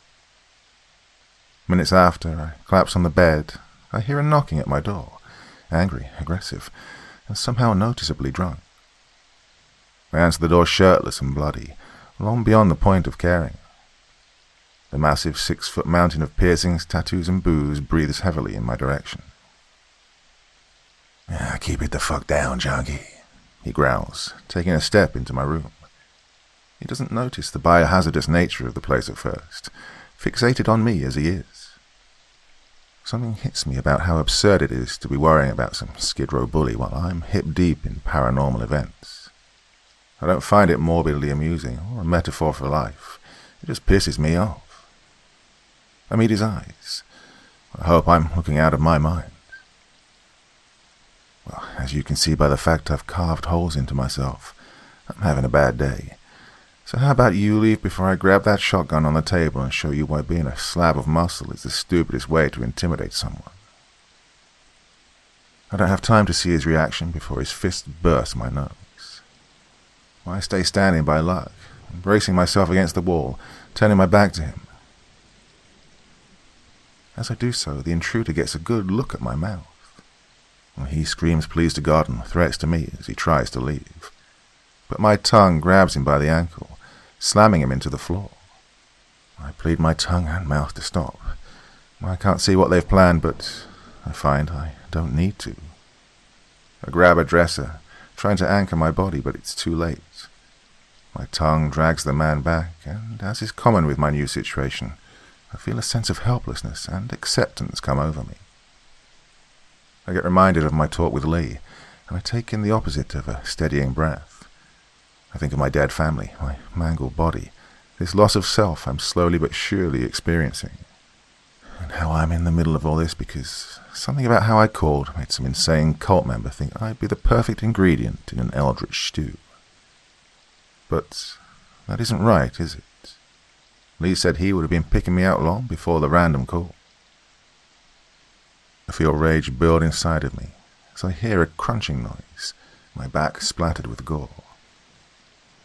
Minutes after, I collapse on the bed. I hear a knocking at my door, angry, aggressive, and somehow noticeably drunk. I answer the door shirtless and bloody, long beyond the point of caring. The massive 6-foot mountain of piercings, tattoos, and booze breathes heavily in my direction. Keep it the fuck down, junkie, he growls, taking a step into my room. He doesn't notice the biohazardous nature of the place at first, fixated on me as he is. Something hits me about how absurd it is to be worrying about some Skid Row bully while I'm hip-deep in paranormal events. I don't find it morbidly amusing or a metaphor for life. It just pisses me off. I meet his eyes. I hope I'm looking out of my mind. Well, as you can see by the fact I've carved holes into myself, I'm having a bad day. So how about you leave before I grab that shotgun on the table and show you why being a slab of muscle is the stupidest way to intimidate someone. I don't have time to see his reaction before his fist bursts my nose. I stay standing by luck, bracing myself against the wall, turning my back to him. As I do so, the intruder gets a good look at my mouth. He screams please to God and threats to me as he tries to leave. But my tongue grabs him by the ankle, slamming him into the floor. I plead my tongue and mouth to stop. I can't see what they've planned, but I find I don't need to. I grab a dresser, trying to anchor my body, but it's too late. My tongue drags the man back, and as is common with my new situation, I feel a sense of helplessness and acceptance come over me. I get reminded of my talk with Lee, and I take in the opposite of a steadying breath. I think of my dead family, my mangled body, this loss of self I'm slowly but surely experiencing, and how I'm in the middle of all this because something about how I called made some insane cult member think I'd be the perfect ingredient in an eldritch stew. But that isn't right, is it? Lee said he would have been picking me out long before the random call. I feel rage build inside of me as I hear a crunching noise, my back splattered with gore.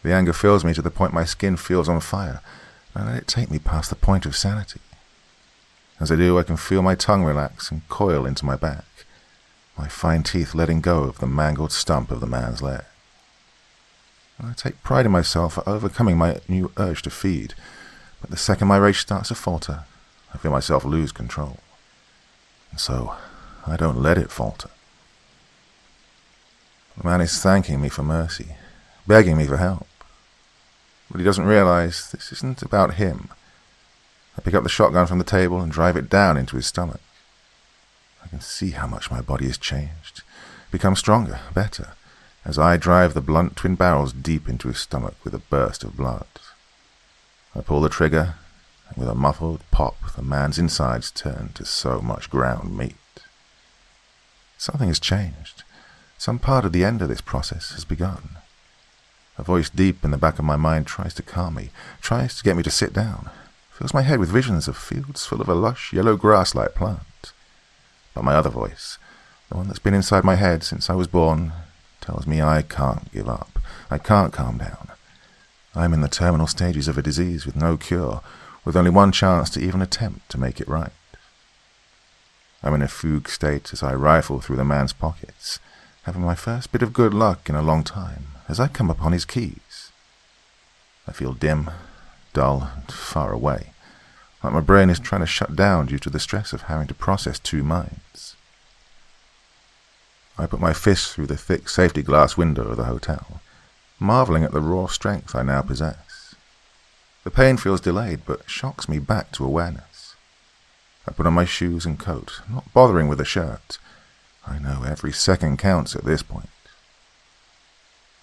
The anger fills me to the point my skin feels on fire, and I let it take me past the point of sanity. As I do, I can feel my tongue relax and coil into my back, my fine teeth letting go of the mangled stump of the man's leg. I take pride in myself for overcoming my new urge to feed, but the second my rage starts to falter, I feel myself lose control. And so, I don't let it falter. The man is thanking me for mercy, begging me for help. But he doesn't realize this isn't about him. I pick up the shotgun from the table and drive it down into his stomach. I can see how much my body has changed, become stronger, better, as I drive the blunt twin barrels deep into his stomach with a burst of blood. I pull the trigger, and with a muffled pop, the man's insides turn to so much ground meat. Something has changed. Some part of the end of this process has begun. A voice deep in the back of my mind tries to calm me, tries to get me to sit down, fills my head with visions of fields full of a lush yellow grass-like plant. But my other voice, the one that's been inside my head since I was born, tells me I can't give up. I can't calm down. I'm in the terminal stages of a disease with no cure, with only one chance to even attempt to make it right. I'm in a fugue state as I rifle through the man's pockets, having my first bit of good luck in a long time as I come upon his keys. I feel dim, dull, and far away, like my brain is trying to shut down due to the stress of having to process two minds. I put my fist through the thick safety glass window of the hotel, marveling at the raw strength I now possess. The pain feels delayed, but shocks me back to awareness. I put on my shoes and coat, not bothering with the shirt. I know every second counts at this point.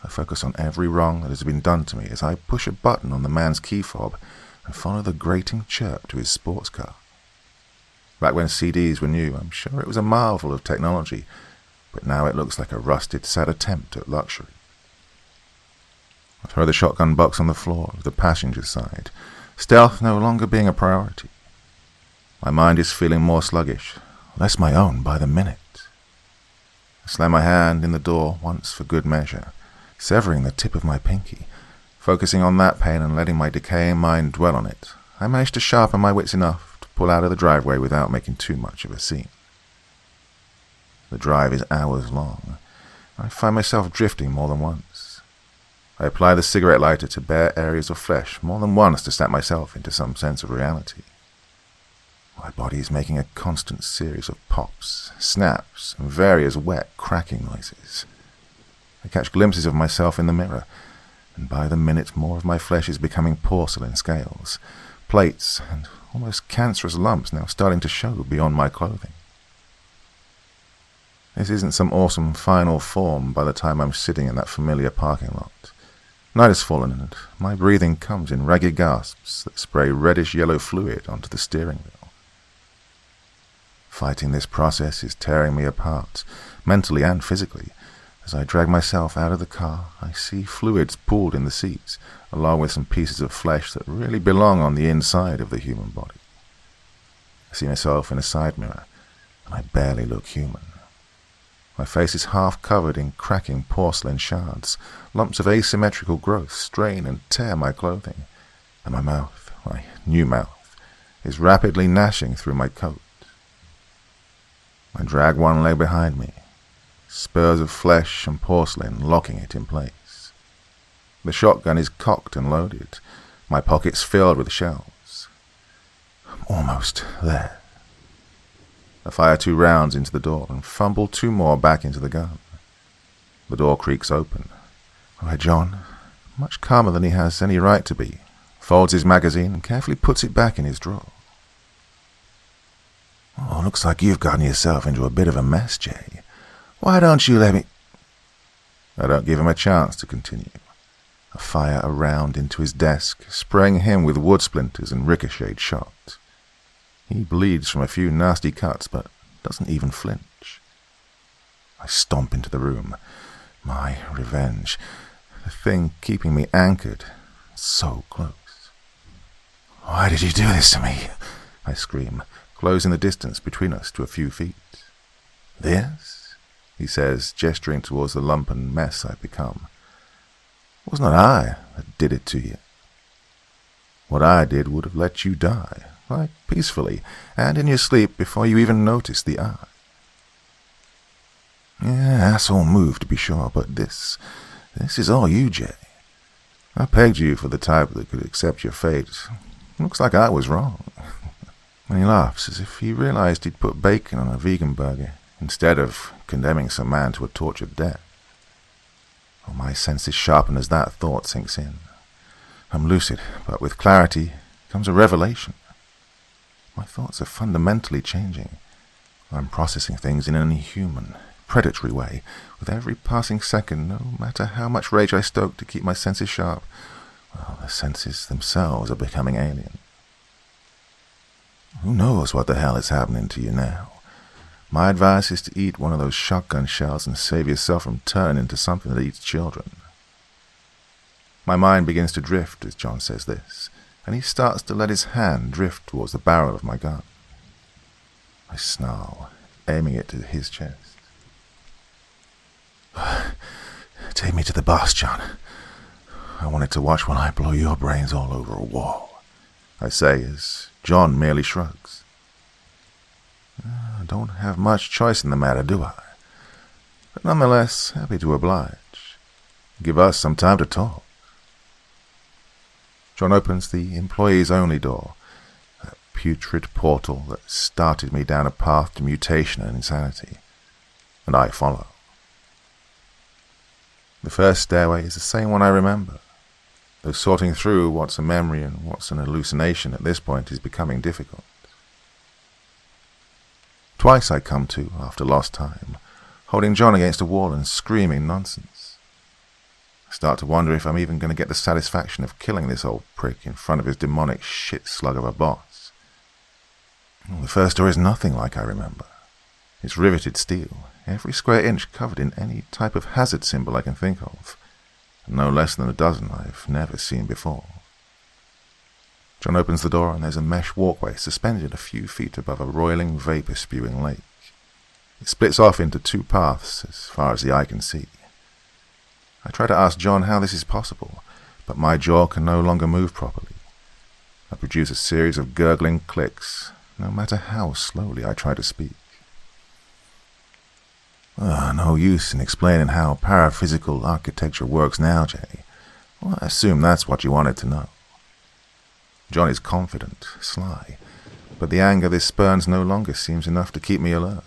I focus on every wrong that has been done to me as I push a button on the man's key fob and follow the grating chirp to his sports car. Back when CDs were new, I'm sure it was a marvel of technology, but now it looks like a rusted, sad attempt at luxury. I throw the shotgun box on the floor of the passenger side, stealth no longer being a priority. My mind is feeling more sluggish, less my own by the minute. I slam my hand in the door once for good measure, severing the tip of my pinky. Focusing on that pain and letting my decaying mind dwell on it, I manage to sharpen my wits enough to pull out of the driveway without making too much of a scene. The drive is hours long. I find myself drifting more than once. I apply the cigarette lighter to bare areas of flesh more than once to snap myself into some sense of reality. My body is making a constant series of pops, snaps, and various wet, cracking noises. I catch glimpses of myself in the mirror, and by the minute more of my flesh is becoming porcelain scales, plates, and almost cancerous lumps now starting to show beyond my clothing. This isn't some awesome final form by the time I'm sitting in that familiar parking lot. Night has fallen, and my breathing comes in ragged gasps that spray reddish-yellow fluid onto the steering wheel. Fighting this process is tearing me apart, mentally and physically. As I drag myself out of the car, I see fluids pooled in the seats, along with some pieces of flesh that really belong on the inside of the human body. I see myself in a side mirror, and I barely look human. My face is half covered in cracking porcelain shards. Lumps of asymmetrical growth strain and tear my clothing, and my mouth, my new mouth, is rapidly gnashing through my coat. I drag one leg behind me, spurs of flesh and porcelain locking it in place. The shotgun is cocked and loaded, my pockets filled with shells. I'm almost there. I fire 2 rounds into the door and fumble 2 more back into the gun. The door creaks open. Why, John, much calmer than he has any right to be, folds his magazine and carefully puts it back in his drawer. Oh, looks like you've gotten yourself into a bit of a mess, Jay. Why don't you let me... I don't give him a chance to continue. I fire a round into his desk, spraying him with wood splinters and ricocheted shot. He bleeds from a few nasty cuts, but doesn't even flinch. I stomp into the room. My revenge. The thing keeping me anchored. So close. Why did you do this to me? I scream, closing the distance between us to a few feet. This? He says, gesturing towards the lump and mess I've become. It was not I that did it to you. What I did would have let you die, right peacefully, and in your sleep before you even noticed the eye. Yeah, asshole move to be sure, but this is all you, Jay. I pegged you for the type that could accept your fate. Looks like I was wrong. And he laughs as if he realized he'd put bacon on a vegan burger instead of condemning some man to a tortured death. Oh, my senses sharpen as that thought sinks in. I'm lucid, but with clarity comes a revelation. My thoughts are fundamentally changing. I'm processing things in an inhuman, predatory way, with every passing second, no matter how much rage I stoke to keep my senses sharp. Well, the senses themselves are becoming alien. Who knows what the hell is happening to you now? My advice is to eat one of those shotgun shells and save yourself from turning into something that eats children. My mind begins to drift as John says this, and he starts to let his hand drift towards the barrel of my gun. I snarl, aiming it to his chest. Take me to the boss, John. I wanted to watch while I blow your brains all over a wall, I say as John merely shrugs. I don't have much choice in the matter, do I? But nonetheless, happy to oblige. Give us some time to talk. John opens the employees-only door, that putrid portal that started me down a path to mutation and insanity, and I follow. The first stairway is the same one I remember, though sorting through what's a memory and what's an hallucination at this point is becoming difficult. Twice I come to, after lost time, holding John against a wall and screaming nonsense. I start to wonder if I'm even going to get the satisfaction of killing this old prick in front of his demonic shit slug of a boss. The first door is nothing like I remember. It's riveted steel, every square inch covered in any type of hazard symbol I can think of, and no less than a dozen I've never seen before. John opens the door and there's a mesh walkway suspended a few feet above a roiling, vapor-spewing lake. It splits off into two paths as far as the eye can see. I try to ask John how this is possible, but my jaw can no longer move properly. I produce a series of gurgling clicks, no matter how slowly I try to speak. No use in explaining how paraphysical architecture works now, Jay. Well, I assume that's what you wanted to know. John is confident, sly, but the anger this spurns no longer seems enough to keep me alert.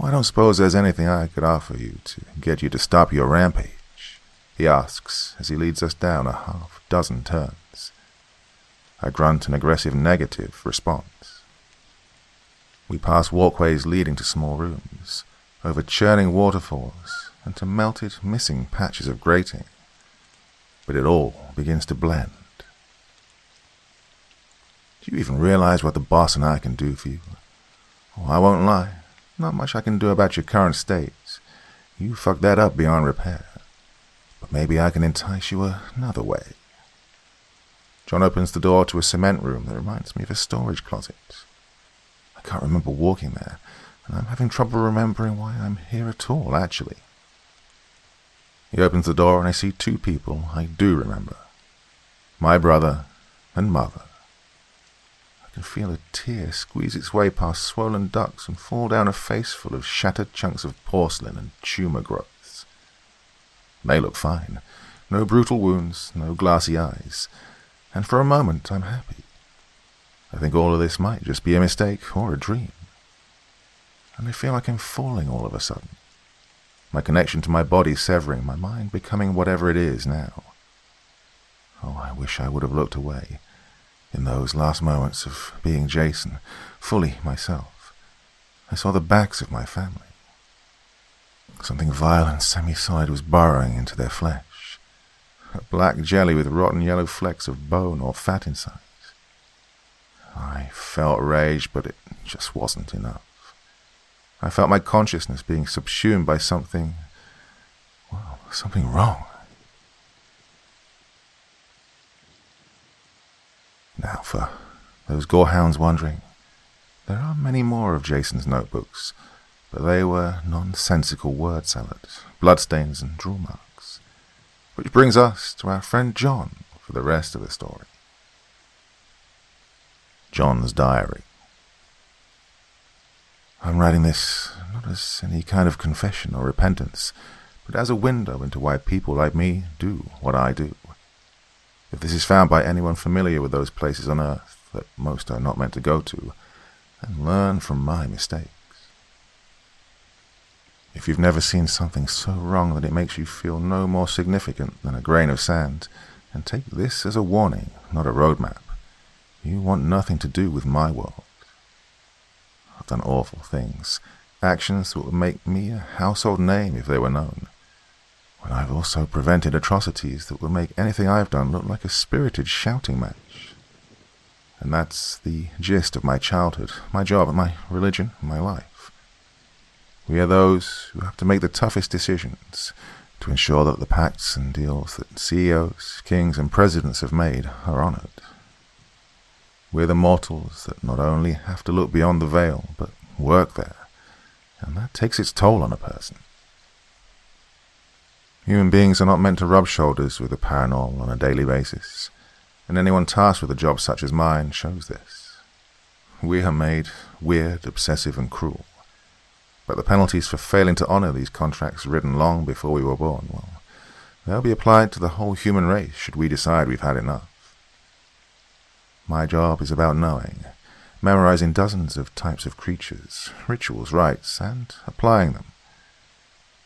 I don't suppose there's anything I could offer you to get you to stop your rampage, he asks as he leads us down a half-dozen turns. I grunt an aggressive negative response. We pass walkways leading to small rooms, over churning waterfalls, and to melted, missing patches of grating. But it all begins to blend. Do you even realize what the boss and I can do for you? Oh, I won't lie. Not much I can do about your current state. You fucked that up beyond repair. But maybe I can entice you another way. John opens the door to a cement room that reminds me of a storage closet. I can't remember walking there, and I'm having trouble remembering why I'm here at all, actually. He opens the door and I see two people I do remember. My brother and mother. I can feel a tear squeeze its way past swollen ducts and fall down a face full of shattered chunks of porcelain and tumor growths. They look fine. No brutal wounds, no glassy eyes. And for a moment I'm happy. I think all of this might just be a mistake or a dream. And I feel like I'm falling all of a sudden. My connection to my body severing, my mind becoming whatever it is now. Oh, I wish I would have looked away. In those last moments of being Jason, fully myself, I saw the backs of my family. Something vile and semi-solid was burrowing into their flesh. A black jelly with rotten yellow flecks of bone or fat inside. I felt rage, but it just wasn't enough. I felt my consciousness being subsumed by something wrong. Now, for those gorehounds wondering, there are many more of Jason's notebooks, but they were nonsensical word salad, bloodstains and drool marks. Which brings us to our friend John for the rest of the story. John's diary. I'm writing this not as any kind of confession or repentance, but as a window into why people like me do what I do. If this is found by anyone familiar with those places on Earth that most are not meant to go to, then learn from my mistakes. If you've never seen something so wrong that it makes you feel no more significant than a grain of sand, then take this as a warning, not a roadmap. You want nothing to do with my world. I've done awful things, actions that would make me a household name if they were known. And I've also prevented atrocities that would make anything I've done look like a spirited shouting match. And that's the gist of my childhood, my job, my religion, my life. We are those who have to make the toughest decisions to ensure that the pacts and deals that CEOs, kings, and presidents have made are honored. We're the mortals that not only have to look beyond the veil, but work there, and that takes its toll on a person. Human beings are not meant to rub shoulders with the paranormal on a daily basis, and anyone tasked with a job such as mine shows this. We are made weird, obsessive, and cruel, but the penalties for failing to honor these contracts written long before we were born, well, they'll be applied to the whole human race should we decide we've had enough. My job is about knowing, memorizing dozens of types of creatures, rituals, rites, and applying them.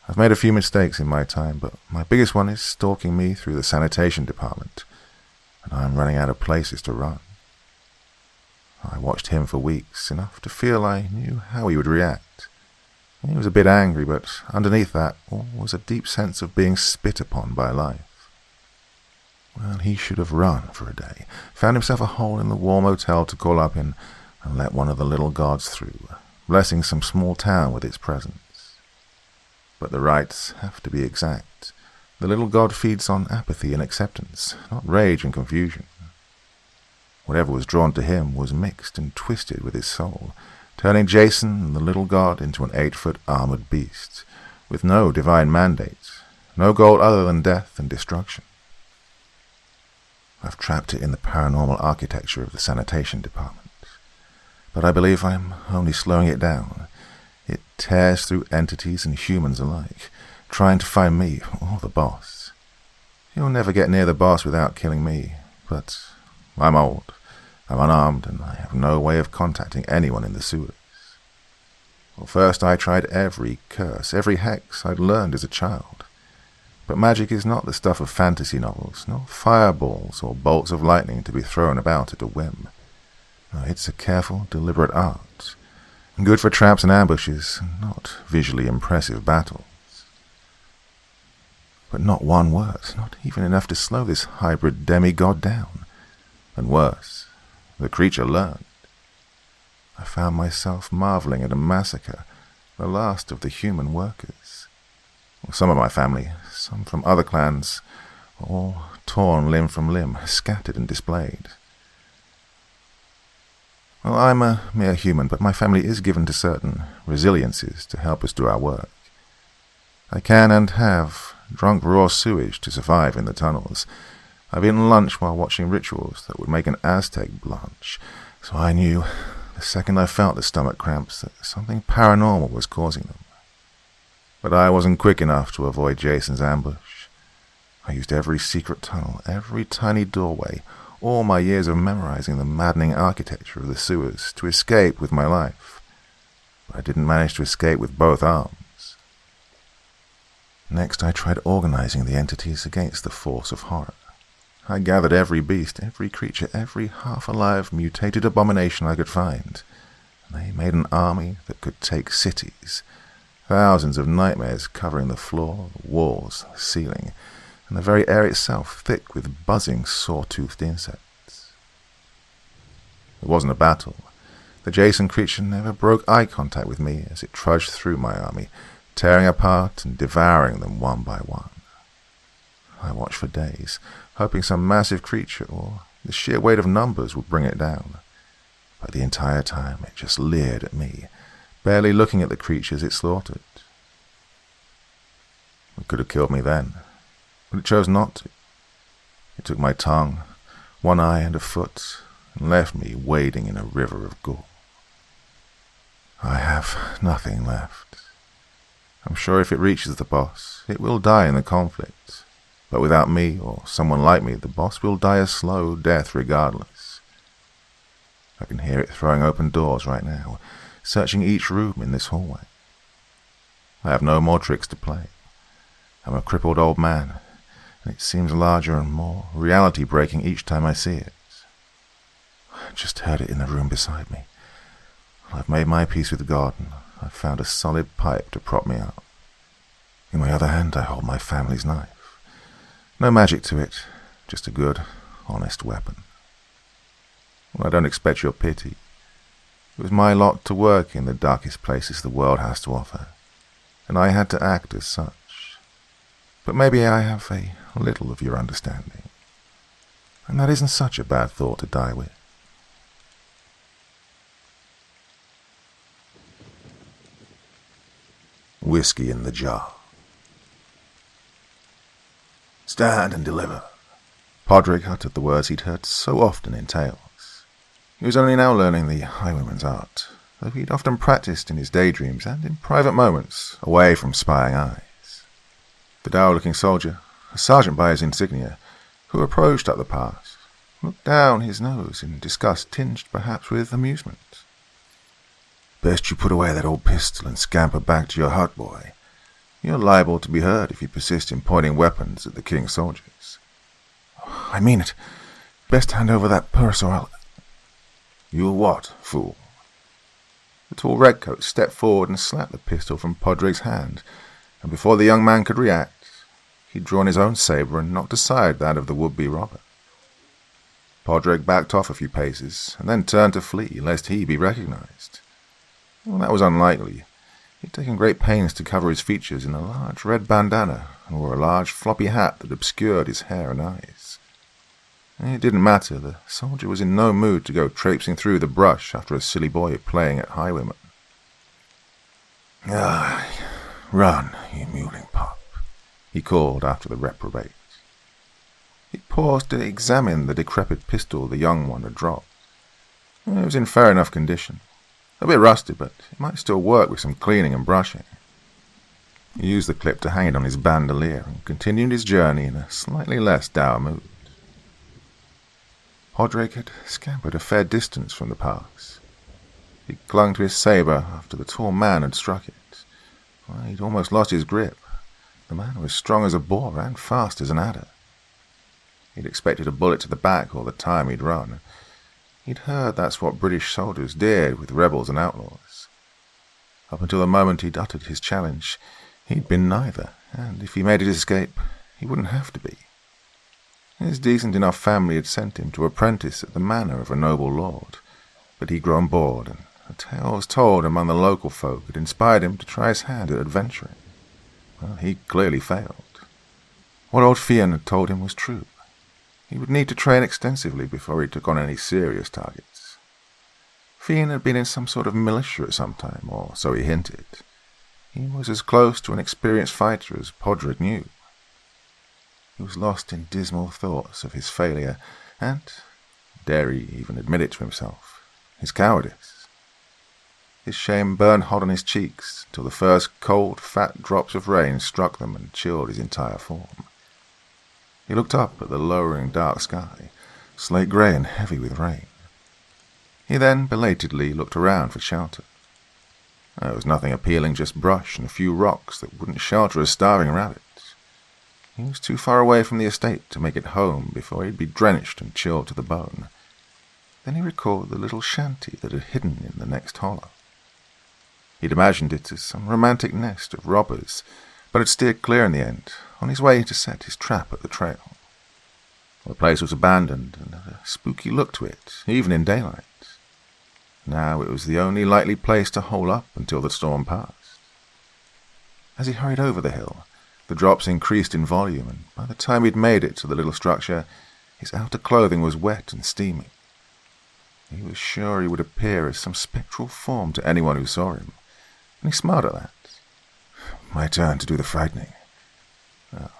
I've made a few mistakes in my time, but my biggest one is stalking me through the sanitation department, and I'm running out of places to run. I watched him for weeks, enough to feel I knew how he would react. He was a bit angry, but underneath that all was a deep sense of being spit upon by life. Well, he should have run for a day, found himself a hole in the warm hotel to call up in, and let one of the little gods through, blessing some small town with its presence. But the rites have to be exact. The little god feeds on apathy and acceptance, not rage and confusion. Whatever was drawn to him was mixed and twisted with his soul, turning Jason and the little god into an 8-foot armored beast, with no divine mandate, no goal other than death and destruction. I've trapped it in the paranormal architecture of the sanitation department, but I believe I'm only slowing it down. It tears through entities and humans alike, trying to find me or the boss. He'll never get near the boss without killing me, but I'm old, I'm unarmed, and I have no way of contacting anyone in the sewers. Well, first I tried every curse, every hex I'd learned as a child. But magic is not the stuff of fantasy novels, nor fireballs or bolts of lightning to be thrown about at a whim. No, it's a careful, deliberate art, good for traps and ambushes, not visually impressive battles. But not one worked, not even enough to slow this hybrid demigod down. And worse, the creature learned. I found myself marveling at a massacre, the last of the human workers. Well, some of my family, some from other clans, all torn limb from limb, scattered and displayed. Well, I'm a mere human, but my family is given to certain resiliences to help us do our work. I can and have drunk raw sewage to survive in the tunnels. I've eaten lunch while watching rituals that would make an Aztec blanch, so I knew, the second I felt the stomach cramps, that something paranormal was causing them. But I wasn't quick enough to avoid Jason's ambush. I used every secret tunnel, every tiny doorway, all my years of memorizing the maddening architecture of the sewers to escape with my life. But I didn't manage to escape with both arms. Next, I tried organizing the entities against the force of horror. I gathered every beast, every creature, every half-alive, mutated abomination I could find, and they made an army that could take cities, thousands of nightmares covering the floor, the walls, the ceiling, and the very air itself thick with buzzing, saw-toothed insects. It wasn't a battle. The Jason creature never broke eye contact with me as it trudged through my army, tearing apart and devouring them one by one. I watched for days, hoping some massive creature or the sheer weight of numbers would bring it down. But the entire time it just leered at me, barely looking at the creatures it slaughtered. It could have killed me then, but it chose not to. It took my tongue, one eye and a foot, and left me wading in a river of gore. I have nothing left. I'm sure if it reaches the boss, it will die in the conflict. But without me, or someone like me, the boss will die a slow death regardless. I can hear it throwing open doors right now, searching each room in this hallway. I have no more tricks to play. I'm a crippled old man, and it seems larger and more reality-breaking each time I see it. I just heard it in the room beside me. I've made my peace with God, and I've found a solid pipe to prop me up. In my other hand, I hold my family's knife. No magic to it, just a good, honest weapon. Well, I don't expect your pity. It was my lot to work in the darkest places the world has to offer, and I had to act as such. But maybe I have a little of your understanding, and that isn't such a bad thought to die with. Whiskey in the jar. Stand and deliver. Podrick uttered the words he'd heard so often in tales. He was only now learning the highwayman's art, though he'd often practiced in his daydreams and in private moments, away from spying eyes. The dour-looking soldier, a sergeant by his insignia, who approached up the pass, looked down his nose in disgust tinged perhaps with amusement. Best you put away that old pistol and scamper back to your hut, boy. You're liable to be hurt if you persist in pointing weapons at the king's soldiers. I mean it. Best hand over that purse or I'll... You'll what, fool? The tall redcoat stepped forward and slapped the pistol from Podrick's hand, and before the young man could react, he'd drawn his own sabre and knocked aside that of the would-be robber. Podrick backed off a few paces, and then turned to flee, lest he be recognized. Well, that was unlikely. He'd taken great pains to cover his features in a large red bandana, and wore a large floppy hat that obscured his hair and eyes. It didn't matter. The soldier was in no mood to go traipsing through the brush after a silly boy playing at highwayman. "Ah, run, you mewling pup," he called after the reprobate. He paused to examine the decrepit pistol the young one had dropped. It was in fair enough condition. A bit rusty, but it might still work with some cleaning and brushing. He used the clip to hang it on his bandolier and continued his journey in a slightly less dour mood. Podrick had scampered a fair distance from the pass. He clung to his sabre after the tall man had struck it. Well, he'd almost lost his grip. The man was strong as a boar and fast as an adder. He'd expected a bullet to the back all the time he'd run. He'd heard that's what British soldiers did with rebels and outlaws. Up until the moment he'd uttered his challenge, he'd been neither, and if he made his escape, he wouldn't have to be. His decent enough family had sent him to apprentice at the manor of a noble lord, but he'd grown bored, and a tale was told among the local folk had inspired him to try his hand at adventuring. Well, he clearly failed. What old Fian had told him was true. He would need to train extensively before he took on any serious targets. Fian had been in some sort of militia at some time, or so he hinted. He was as close to an experienced fighter as Podrick knew. He was lost in dismal thoughts of his failure and, dare he even admit it to himself, his cowardice. His shame burned hot on his cheeks till the first cold, fat drops of rain struck them and chilled his entire form. He looked up at the lowering dark sky, slate-grey and heavy with rain. He then belatedly looked around for shelter. There was nothing appealing, just brush and a few rocks that wouldn't shelter a starving rabbit. He was too far away from the estate to make it home before he'd be drenched and chilled to the bone. Then he recalled the little shanty that had hidden in the next hollow. He'd imagined it as some romantic nest of robbers, but had steered clear in the end, on his way to set his trap at the trail. The place was abandoned, and had a spooky look to it, even in daylight. Now it was the only likely place to hole up until the storm passed. As he hurried over the hill, the drops increased in volume, and by the time he'd made it to the little structure, his outer clothing was wet and steaming. He was sure he would appear as some spectral form to anyone who saw him, and he smiled at that. My turn to do the frightening. Well,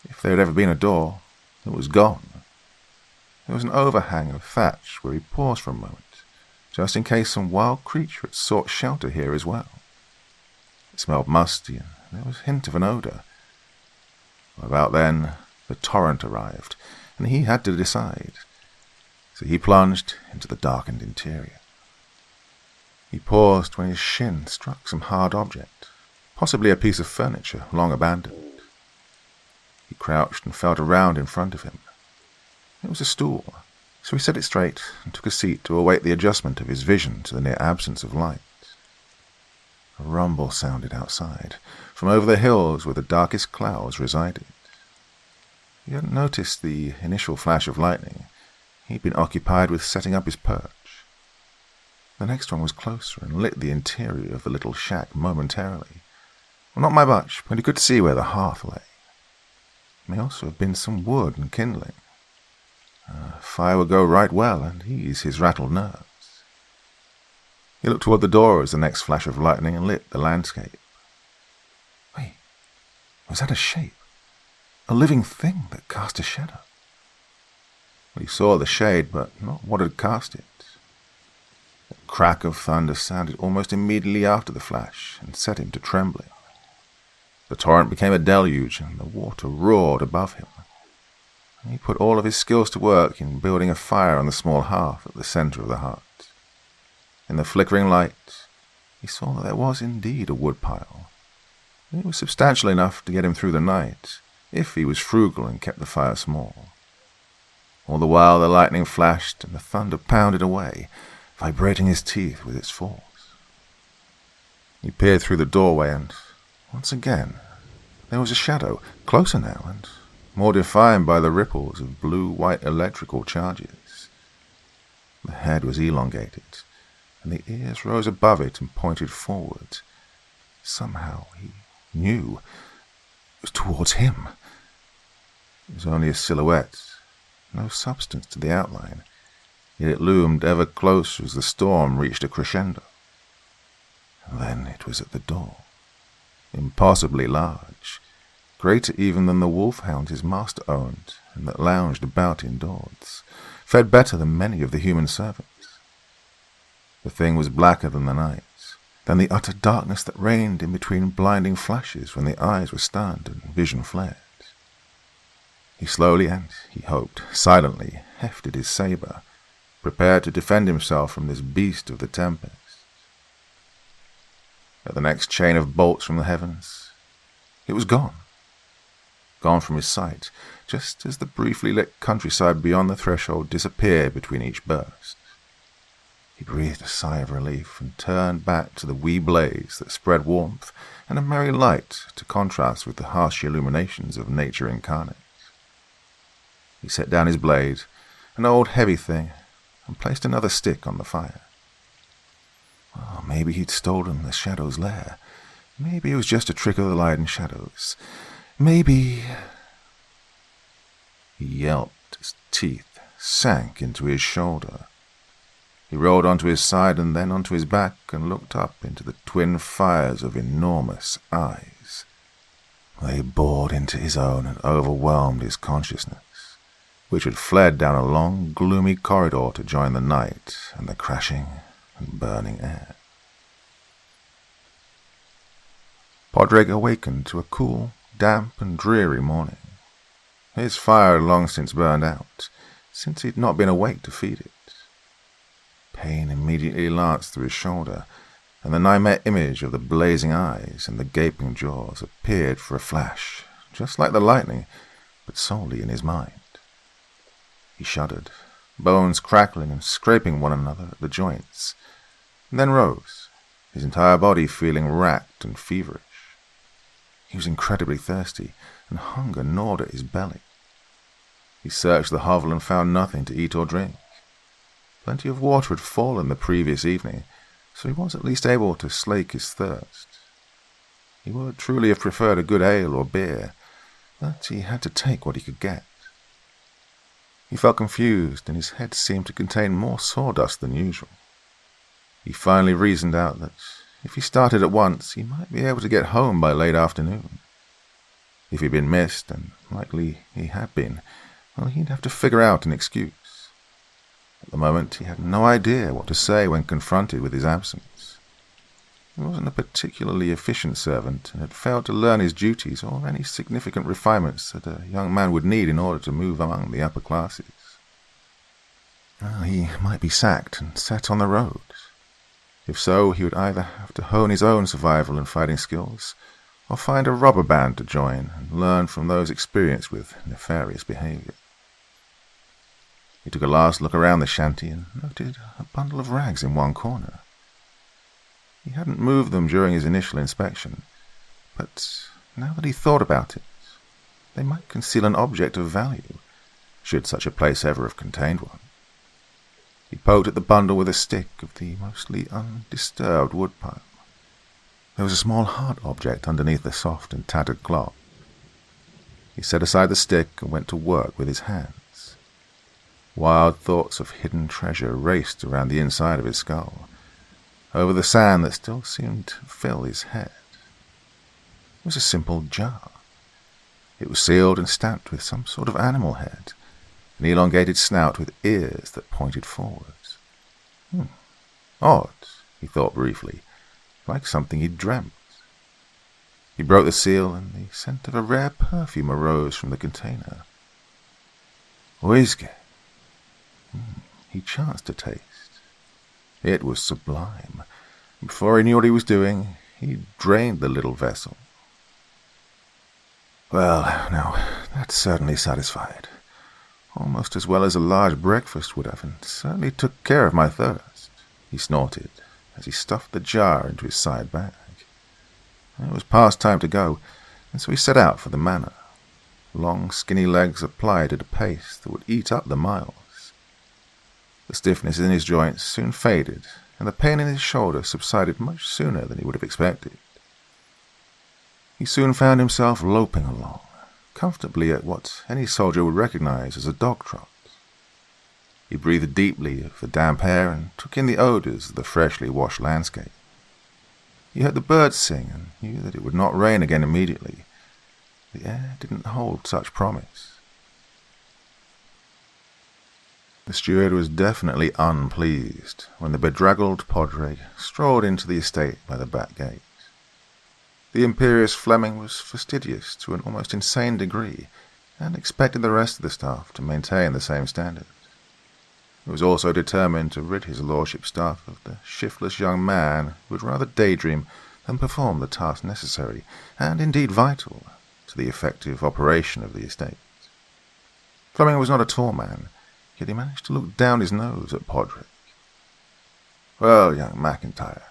if there had ever been a door, it was gone. There was an overhang of thatch where he paused for a moment, just in case some wild creature had sought shelter here as well. It smelled musty, and there was a hint of an odour. About then, the torrent arrived, and he had to decide. So he plunged into the darkened interior. He paused when his shin struck some hard object, possibly a piece of furniture long abandoned. He crouched and felt around in front of him. It was a stool, so he set it straight and took a seat to await the adjustment of his vision to the near absence of light. A rumble sounded outside, from over the hills where the darkest clouds resided. He hadn't noticed the initial flash of lightning. He'd been occupied with setting up his perch. The next one was closer and lit the interior of the little shack momentarily. Well, not by much, but he could see where the hearth lay. There may also have been some wood and kindling. Fire would go right well and ease his rattled nerves. He looked toward the door as the next flash of lightning lit the landscape. Wait, was that a shape? A living thing that cast a shadow. He saw the shade, but not what had cast it. A crack of thunder sounded almost immediately after the flash and set him to trembling. The torrent became a deluge, and the water roared above him. He put all of his skills to work in building a fire on the small hearth at the center of the hut. In the flickering light, he saw that there was indeed a woodpile. It was substantial enough to get him through the night, if he was frugal and kept the fire small. All the while the lightning flashed and the thunder pounded away, vibrating his teeth with its force. He peered through the doorway, and once again there was a shadow, closer now and more defined by the ripples of blue-white electrical charges. The head was elongated, and the ears rose above it and pointed forward. Somehow he knew it was towards him. It was only a silhouette, no substance to the outline, yet it loomed ever closer as the storm reached a crescendo. And then it was at the door, impossibly large, greater even than the wolfhound his master owned and that lounged about indoors, fed better than many of the human servants. The thing was blacker than the night, than the utter darkness that reigned in between blinding flashes when the eyes were stunned and vision flared. He slowly and, he hoped, silently hefted his saber, prepared to defend himself from this beast of the tempest. At the next chain of bolts from the heavens, it was gone. Gone from his sight, just as the briefly lit countryside beyond the threshold disappeared between each burst. He breathed a sigh of relief and turned back to the wee blaze that spread warmth and a merry light to contrast with the harsh illuminations of nature incarnate. He set down his blade, an old heavy thing, and placed another stick on the fire. Oh, maybe he'd stolen the shadow's lair. Maybe it was just a trick of the light and shadows. Maybe... He yelped. His teeth sank into his shoulder. He rolled onto his side and then onto his back and looked up into the twin fires of enormous eyes. They bored into his own and overwhelmed his consciousness, which had fled down a long, gloomy corridor to join the night and the crashing and burning air. Podrick awakened to a cool, damp and dreary morning. His fire had long since burned out, since he had not been awake to feed it. Pain immediately lanced through his shoulder, and the nightmare image of the blazing eyes and the gaping jaws appeared for a flash, just like the lightning, but solely in his mind. He shuddered, bones crackling and scraping one another at the joints, and then rose, his entire body feeling racked and feverish. He was incredibly thirsty, and hunger gnawed at his belly. He searched the hovel and found nothing to eat or drink. Plenty of water had fallen the previous evening, so he was at least able to slake his thirst. He would truly have preferred a good ale or beer, but he had to take what he could get. He felt confused, and his head seemed to contain more sawdust than usual. He finally reasoned out that if he started at once, he might be able to get home by late afternoon. If he'd been missed, and likely he had been, well, he'd have to figure out an excuse. At the moment, he had no idea what to say when confronted with his absence. He wasn't a particularly efficient servant, and had failed to learn his duties or any significant refinements that a young man would need in order to move among the upper classes. He might be sacked and set on the road. If so, he would either have to hone his own survival and fighting skills, or find a robber band to join and learn from those experienced with nefarious behavior. He took a last look around the shanty and noted a bundle of rags in one corner. He hadn't moved them during his initial inspection, but now that he thought about it, they might conceal an object of value, should such a place ever have contained one. He poked at the bundle with a stick of the mostly undisturbed woodpile. There was a small hard object underneath the soft and tattered cloth. He set aside the stick and went to work with his hands. Wild thoughts of hidden treasure raced around the inside of his skull, over the sand that still seemed to fill his head. It was a simple jar. It was sealed and stamped with some sort of animal head, an elongated snout with ears that pointed forwards. Odd, he thought briefly, like something he'd dreamt. He broke the seal, and the scent of a rare perfume arose from the container. Whiskey. He chanced to taste. It was sublime. Before he knew what he was doing, he drained the little vessel. Well, now, that certainly satisfied. Almost as well as a large breakfast would have, and certainly took care of my thirst, he snorted as he stuffed the jar into his side bag. It was past time to go, and so he set out for the manor. Long, skinny legs applied at a pace that would eat up the miles. The stiffness in his joints soon faded, and the pain in his shoulder subsided much sooner than he would have expected. He soon found himself loping along, comfortably at what any soldier would recognize as a dog trot. He breathed deeply of the damp air and took in the odors of the freshly washed landscape. He heard the birds sing and knew that it would not rain again immediately. The air didn't hold such promise. The steward was definitely unpleased when the bedraggled Podrick strolled into the estate by the back gate. The imperious Fleming was fastidious to an almost insane degree, and expected the rest of the staff to maintain the same standard. He was also determined to rid his lordship's staff of the shiftless young man who would rather daydream than perform the task necessary, and indeed vital, to the effective operation of the estate. Fleming was not a tall man, yet he managed to look down his nose at Podrick. Well, young McIntyre,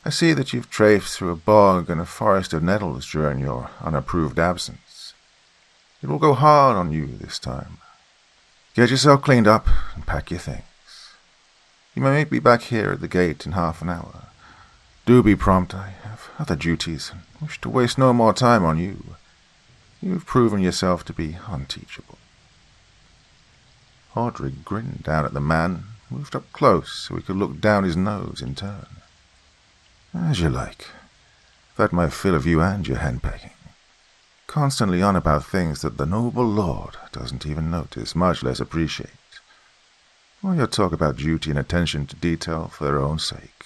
I see that you've traced through a bog and a forest of nettles during your unapproved absence. It will go hard on you this time. Get yourself cleaned up and pack your things. You may meet me back here at the gate in half an hour. Do be prompt, I have other duties and wish to waste no more time on you. You've proven yourself to be unteachable. Podrick grinned down at the man, and moved up close so he could look down his nose in turn. As you like. I've had my fill of you and your henpecking. Constantly on about things that the noble lord doesn't even notice, much less appreciate. Or your talk about duty and attention to detail for their own sake.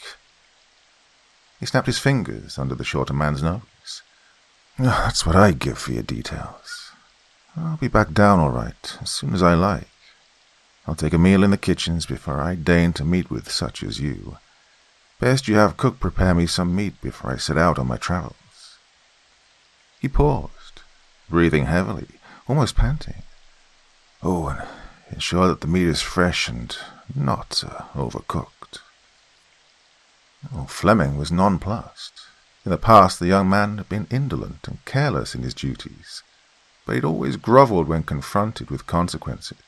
He snapped his fingers under the shorter man's nose. That's what I give for your details. I'll be back down all right, as soon as I like. I'll take a meal in the kitchens before I deign to meet with such as you. Best you have cook prepare me some meat before I set out on my travels. He paused, breathing heavily, almost panting. Oh, and ensure that the meat is fresh and not overcooked. Oh, Fleming was nonplussed. In the past, the young man had been indolent and careless in his duties, but he'd always grovelled when confronted with consequences.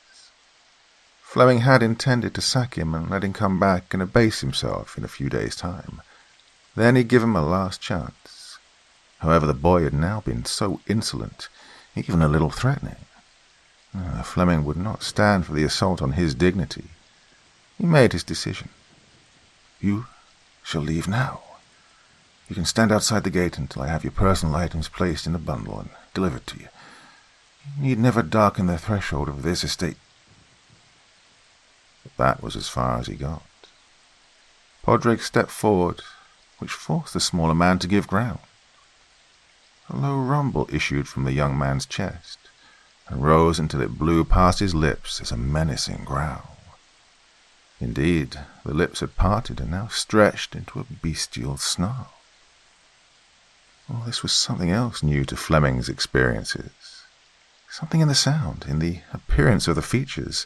Fleming had intended to sack him and let him come back and abase himself in a few days' time. Then he'd give him a last chance. However, the boy had now been so insolent, even a little threatening. Fleming would not stand for the assault on his dignity. He made his decision. You shall leave now. You can stand outside the gate until I have your personal items placed in a bundle and delivered to you. You need never darken the threshold of this estate. But that was as far as he got. Podrick stepped forward, which forced the smaller man to give ground. A low rumble issued from the young man's chest, and rose until it blew past his lips as a menacing growl. Indeed, the lips had parted and now stretched into a bestial snarl. Oh, this was something else new to Fleming's experiences. Something in the sound, in the appearance of the features,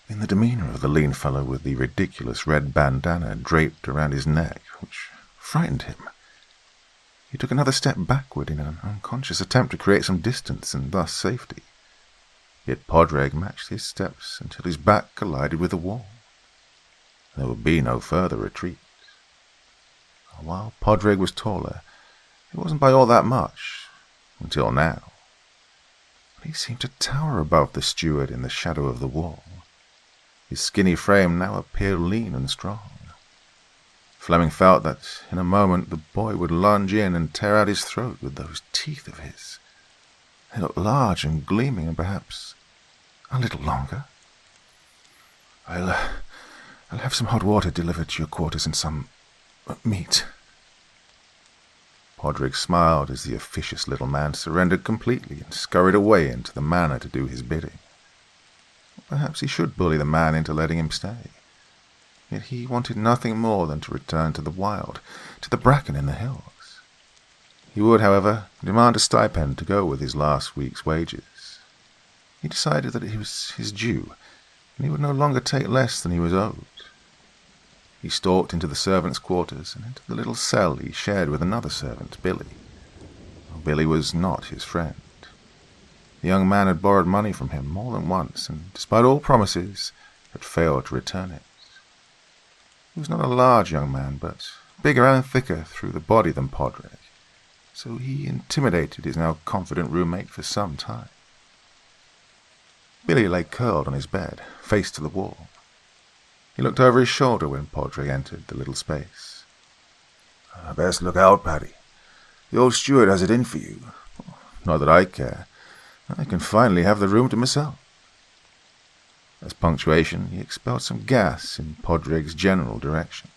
in the demeanour of the lean fellow with the ridiculous red bandana draped around his neck, which frightened him. He took another step backward in an unconscious attempt to create some distance and thus safety. Yet Podrick matched his steps until his back collided with the wall. There would be no further retreat. While Podrick was taller, it wasn't by all that much, until now. But he seemed to tower above the steward in the shadow of the wall. His skinny frame now appeared lean and strong. Fleming felt that in a moment the boy would lunge in and tear out his throat with those teeth of his. They look large and gleaming and perhaps a little longer. I'll have some hot water delivered to your quarters and some meat. Podrick smiled as the officious little man surrendered completely and scurried away into the manor to do his bidding. Perhaps he should bully the man into letting him stay. Yet he wanted nothing more than to return to the wild, to the bracken in the hills. He would, however, demand a stipend to go with his last week's wages. He decided that it was his due, and he would no longer take less than he was owed. He stalked into the servants' quarters and into the little cell he shared with another servant, Billy. Billy was not his friend. The young man had borrowed money from him more than once, and despite all promises, had failed to return it. He was not a large young man, but bigger and thicker through the body than Podrick, so he intimidated his now confident roommate for some time. Billy lay curled on his bed, face to the wall. He looked over his shoulder when Podrick entered the little space. Best look out, Paddy. The old steward has it in for you. Not that I care. I can finally have the room to myself. As punctuation, he expelled some gas in Podrick's general direction.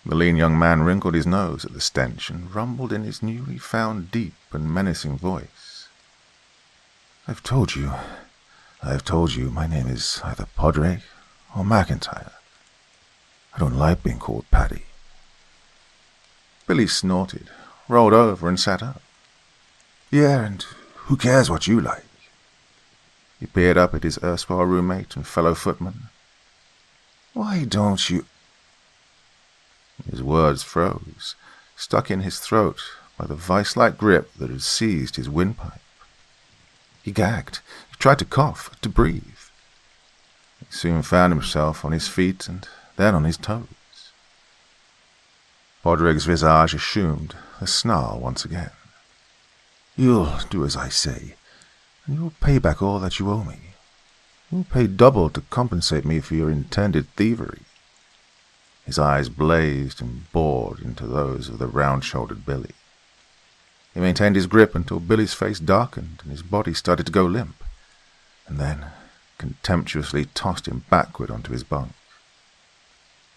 The lean young man wrinkled his nose at the stench and rumbled in his newly found deep and menacing voice. I've told you, my name is either Podrick or McIntyre. I don't like being called Paddy. Billy snorted, rolled over and sat up. Yeah, and who cares what you like? He peered up at his erstwhile roommate and fellow footman. Why don't you... His words froze, stuck in his throat by the vice-like grip that had seized his windpipe. He gagged. He tried to cough, to breathe. He soon found himself on his feet and then on his toes. Podrick's visage assumed a snarl once again. You'll do as I say, and you'll pay back all that you owe me. You'll pay double to compensate me for your intended thievery. His eyes blazed and bored into those of the round-shouldered Billy. He maintained his grip until Billy's face darkened and his body started to go limp, and then contemptuously tossed him backward onto his bunk.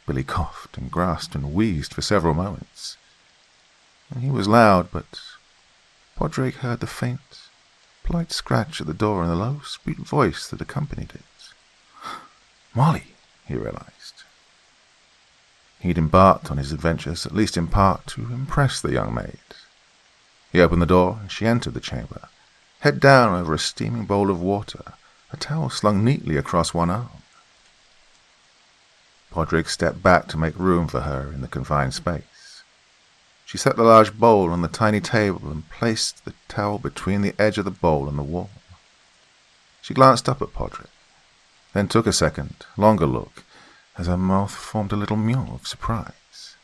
Billy coughed and grasped and wheezed for several moments. He was loud, but Podrick heard the faint, polite scratch at the door and the low, sweet voice that accompanied it. Molly, he realized. He'd embarked on his adventures, at least in part, to impress the young maid. He opened the door, and she entered the chamber, head down over a steaming bowl of water, a towel slung neatly across one arm. Podrick stepped back to make room for her in the confined space. She set the large bowl on the tiny table and placed the towel between the edge of the bowl and the wall. She glanced up at Podrick, then took a second, longer look, as her mouth formed a little mew of surprise.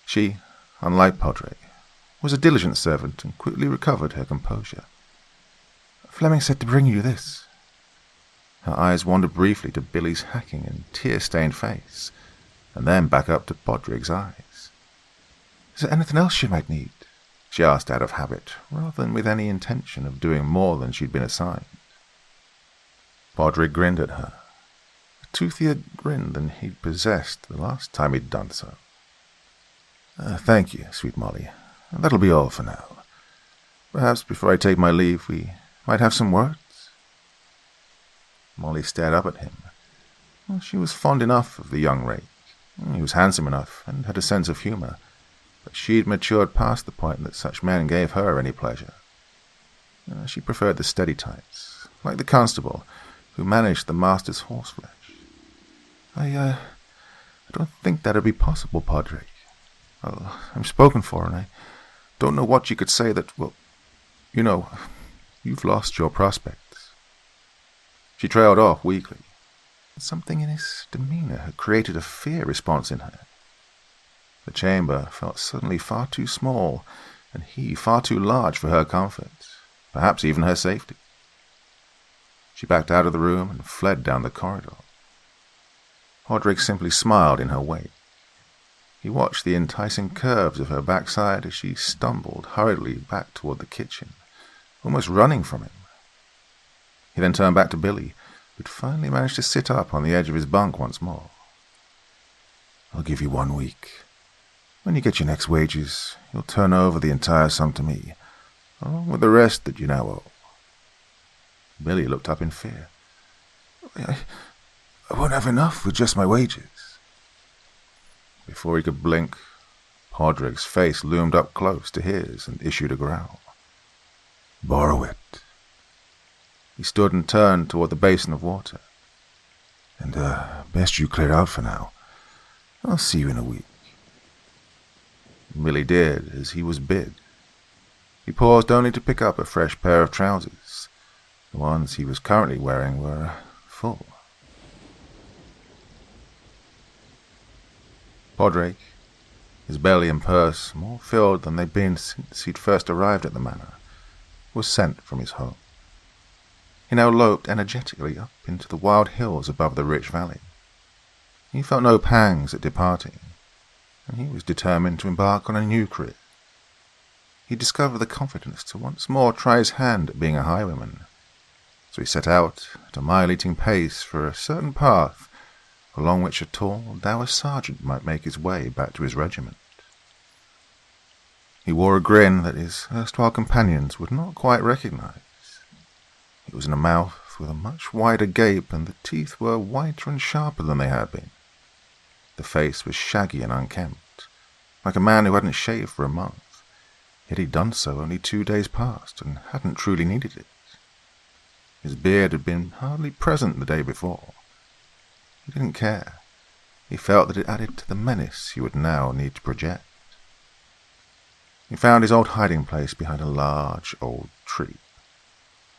She, unlike Podrick, was a diligent servant and quickly recovered her composure. Fleming said to bring you this. Her eyes wandered briefly to Billy's hacking and tear-stained face, and then back up to Podrick's eyes. Is there anything else she might need? She asked out of habit, rather than with any intention of doing more than she'd been assigned. Podrick grinned at her, a toothier grin than he'd possessed the last time he'd done so. Thank you, sweet Molly. That'll be all for now. Perhaps before I take my leave we might have some words? Molly stared up at him. Well, she was fond enough of the young rake. He was handsome enough and had a sense of humour, but she'd matured past the point that such men gave her any pleasure. She preferred the steady types, like the constable, who managed the master's horseflesh. I don't think that'd be possible, Podrick. Well, I'm spoken for, and I don't know what you could say that, well, you know, you've lost your prospects. She trailed off weakly. Something in his demeanour had created a fear response in her. The chamber felt suddenly far too small, and he far too large for her comfort, perhaps even her safety. She backed out of the room and fled down the corridor. Podrick simply smiled in her wake. He watched the enticing curves of her backside as she stumbled hurriedly back toward the kitchen, almost running from him. He then turned back to Billy, who'd finally managed to sit up on the edge of his bunk once more. I'll give you 1 week. When you get your next wages, you'll turn over the entire sum to me, along with the rest that you now owe. Billy looked up in fear. I won't have enough with just my wages. Before he could blink, Podrick's face loomed up close to his and issued a growl. Borrow it. He stood and turned toward the basin of water. And best you clear out for now. I'll see you in a week. Billy did as he was bid. He paused only to pick up a fresh pair of trousers. The ones he was currently wearing were full. Podrick, his belly and purse more filled than they'd been since he'd first arrived at the manor, was sent from his home. He now loped energetically up into the wild hills above the rich valley. He felt no pangs at departing, and he was determined to embark on a new career. He discovered the confidence to once more try his hand at being a highwayman, so he set out at a mile-eating pace for a certain path along which a tall, dour sergeant might make his way back to his regiment. He wore a grin that his erstwhile companions would not quite recognize. It was in a mouth with a much wider gape, and the teeth were whiter and sharper than they had been. The face was shaggy and unkempt, like a man who hadn't shaved for a month, yet he'd done so only 2 days past and hadn't truly needed it. His beard had been hardly present the day before. He didn't care. He felt that it added to the menace he would now need to project. He found his old hiding place behind a large old tree.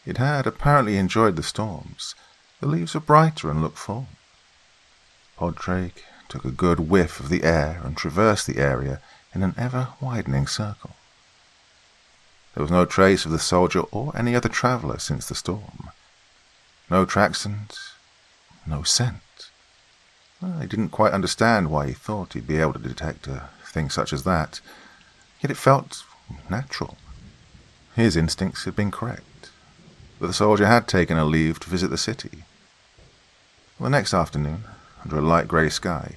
It had apparently enjoyed the storms. The leaves were brighter and looked full. Podrick took a good whiff of the air and traversed the area in an ever-widening circle. There was no trace of the soldier or any other traveller since the storm. No tracks and no scent. He didn't quite understand why he thought he'd be able to detect a thing such as that, yet it felt natural. His instincts had been correct, but the soldier had taken a leave to visit the city. The next afternoon, under a light grey sky,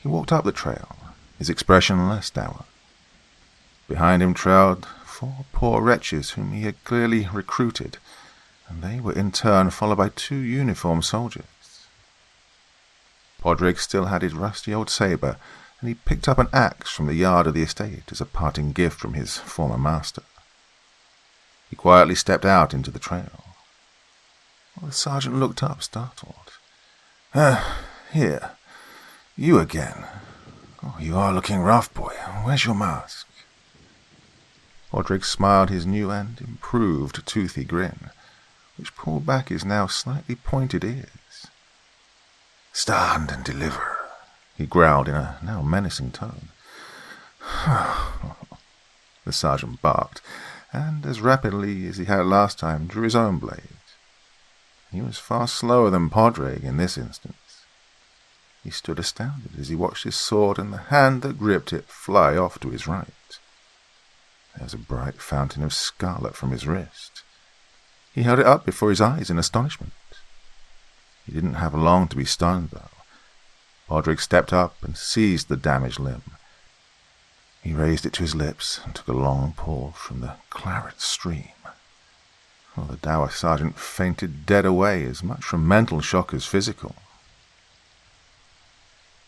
he walked up the trail, his expression less dour. Behind him trailed 4 poor wretches whom he had clearly recruited, and they were in turn followed by 2 uniformed soldiers. Podrick still had his rusty old sabre, and he picked up an axe from the yard of the estate as a parting gift from his former master. He quietly stepped out into the trail. The sergeant looked up, startled. Here. You again. Oh, you are looking rough, boy. Where's your mask? Podrick smiled his new and improved toothy grin, which pulled back his now slightly pointed ears. Stand and deliver, he growled in a now menacing tone. The sergeant barked, and as rapidly as he had last time drew his own blade. He was far slower than Podrick in this instance. He stood astounded as he watched his sword and the hand that gripped it fly off to his right. There was a bright fountain of scarlet from his wrist. He held it up before his eyes in astonishment. He didn't have long to be stunned, though. Podrick stepped up and seized the damaged limb. He raised it to his lips and took a long pull from the claret stream. The dour sergeant fainted dead away, as much from mental shock as physical.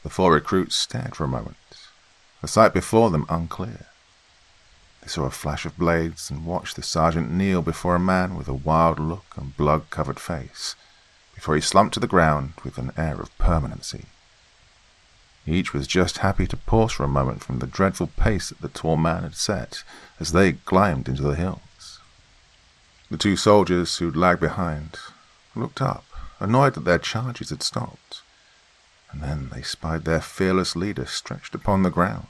The 4 recruits stared for a moment, the sight before them unclear. They saw a flash of blades and watched the sergeant kneel before a man with a wild look and blood-covered face, before he slumped to the ground with an air of permanency. Each was just happy to pause for a moment from the dreadful pace that the tall man had set as they climbed into the hills. The 2 soldiers who'd lagged behind looked up, annoyed that their charges had stopped, and then they spied their fearless leader stretched upon the ground.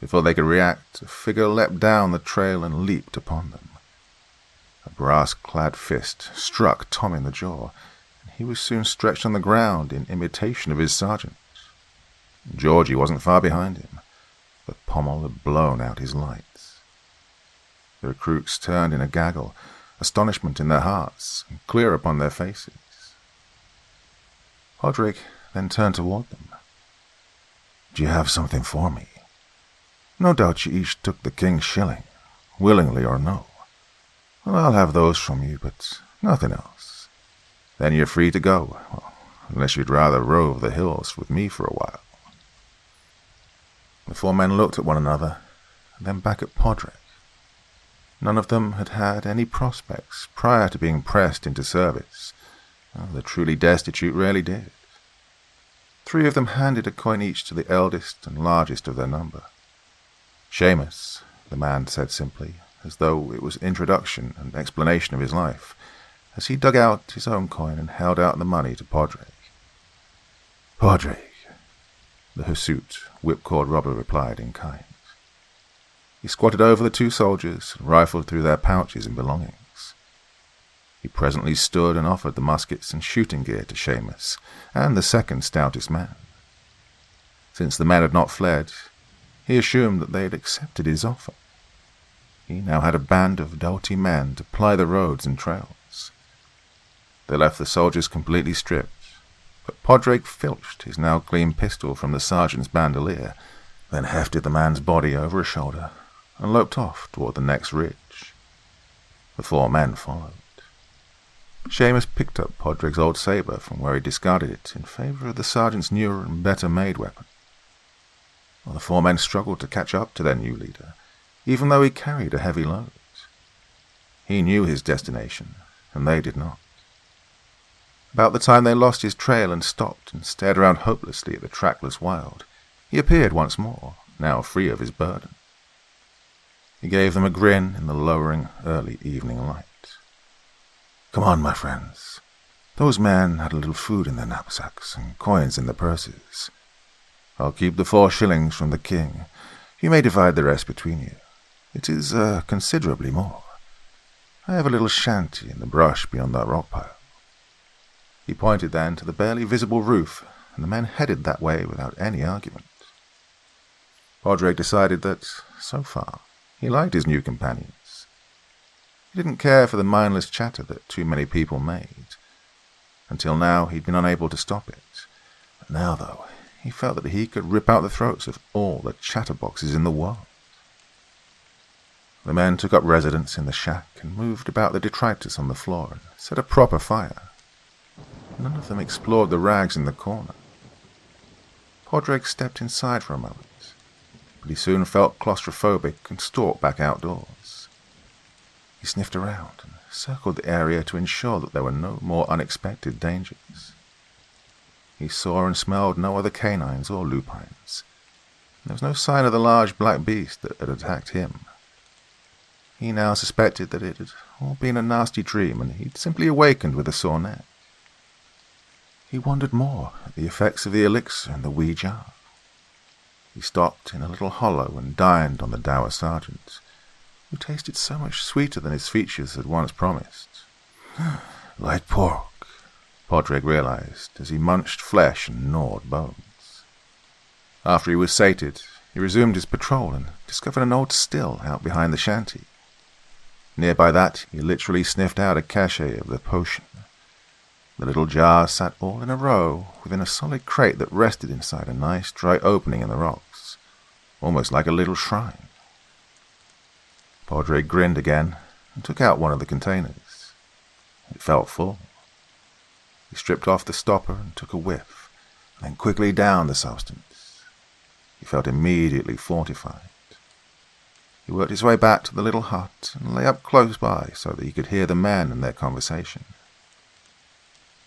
Before they could react, a figure leapt down the trail and leaped upon them. A brass-clad fist struck Tom in the jaw, and he was soon stretched on the ground in imitation of his sergeant. Georgie wasn't far behind him. The pommel had blown out his lights. The recruits turned in a gaggle, astonishment in their hearts, and clear upon their faces. Podrick then turned toward them. "Do you have something for me? No doubt you each took the king's shilling, willingly or no. Well, I'll have those from you, but nothing else. Then you're free to go, well, unless you'd rather rove the hills with me for a while." The four men looked at one another, and then back at Podrick. None of them had had any prospects prior to being pressed into service. The truly destitute rarely did. 3 of them handed a coin each to the eldest and largest of their number. "Seamus," the man said simply, as though it was introduction and explanation of his life, as he dug out his own coin and held out the money to Podrick. "Podrick," the hirsute, whipcord robber replied in kind. He squatted over the 2 soldiers and rifled through their pouches and belongings. He presently stood and offered the muskets and shooting gear to Seamus and the second stoutest man. Since the men had not fled, he assumed that they had accepted his offer. He now had a band of doughty men to ply the roads and trails. They left the soldiers completely stripped, but Podrick filched his now clean pistol from the sergeant's bandolier, then hefted the man's body over a shoulder and loped off toward the next ridge. The 4 men followed. Seamus picked up Podrick's old sabre from where he discarded it in favor of the sergeant's newer and better-made weapon. While the 4 men struggled to catch up to their new leader, even though he carried a heavy load. He knew his destination, and they did not. About the time they lost his trail and stopped and stared around hopelessly at the trackless wild, he appeared once more, now free of his burden. He gave them a grin in the lowering early evening light. "Come on, my friends. Those men had a little food in their knapsacks and coins in their purses. I'll keep the 4 shillings from the king. You may divide the rest between you. It is considerably more. I have a little shanty in the brush beyond that rock pile." He pointed then to the barely visible roof, and the men headed that way without any argument. Podrick decided that, so far, he liked his new companions. He didn't care for the mindless chatter that too many people made. Until now, he'd been unable to stop it. But now, though, he felt that he could rip out the throats of all the chatterboxes in the world. The men took up residence in the shack and moved about the detritus on the floor and set a proper fire. None of them explored the rags in the corner. Podrick stepped inside for a moment, but he soon felt claustrophobic and stalked back outdoors. He sniffed around and circled the area to ensure that there were no more unexpected dangers. He saw and smelled no other canines or lupines. There was no sign of the large black beast that had attacked him. He now suspected that it had all been a nasty dream and he'd simply awakened with a sore neck. He wondered more at the effects of the elixir in the wee jar. He stopped in a little hollow and dined on the dour sergeant, who tasted so much sweeter than his features had once promised. "Like pork," Podrick realized as he munched flesh and gnawed bones. After he was sated, he resumed his patrol and discovered an old still out behind the shanty. Nearby that, he literally sniffed out a cachet of the potion. The little jar sat all in a row within a solid crate that rested inside a nice dry opening in the rocks, almost like a little shrine. Podrick grinned again and took out one of the containers. It felt full. He stripped off the stopper and took a whiff, and then quickly downed the substance. He felt immediately fortified. He worked his way back to the little hut and lay up close by so that he could hear the men and their conversation.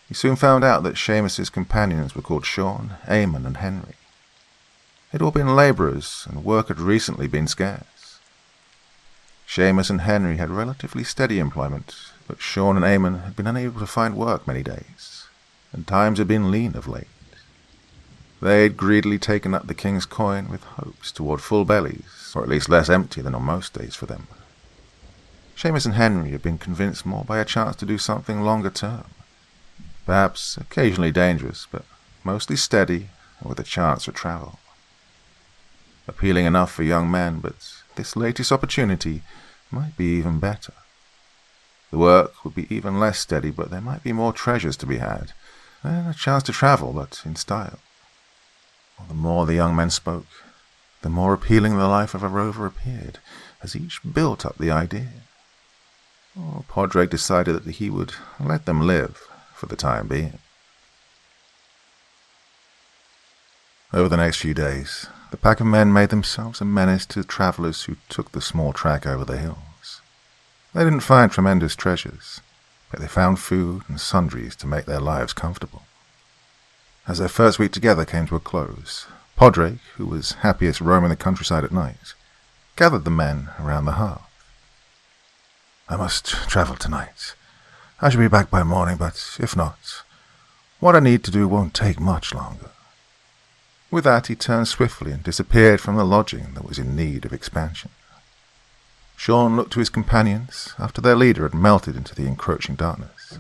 He soon found out that Seamus's companions were called Sean, Eamon, and Henry. They'd all been labourers, and work had recently been scarce. Seamus and Henry had relatively steady employment, but Sean and Eamon had been unable to find work many days, and times had been lean of late. They had greedily taken up the king's coin with hopes toward full bellies, or at least less empty than on most days for them. Seamus and Henry had been convinced more by a chance to do something longer term, perhaps occasionally dangerous, but mostly steady and with a chance for travel. Appealing enough for young men, but this latest opportunity might be even better. The work would be even less steady, but there might be more treasures to be had, and a chance to travel, but in style. The more the young men spoke, the more appealing the life of a rover appeared, as each built up the idea. Padraig decided that he would let them live for the time being. Over the next few days, the pack of men made themselves a menace to travellers who took the small track over the hills. They didn't find tremendous treasures, but they found food and sundries to make their lives comfortable. As their first week together came to a close, Padraig, who was happiest roaming the countryside at night, gathered the men around the hearth. "I must travel tonight. I shall be back by morning, but if not, what I need to do won't take much longer." With that, he turned swiftly and disappeared from the lodging that was in need of expansion. Sean looked to his companions after their leader had melted into the encroaching darkness.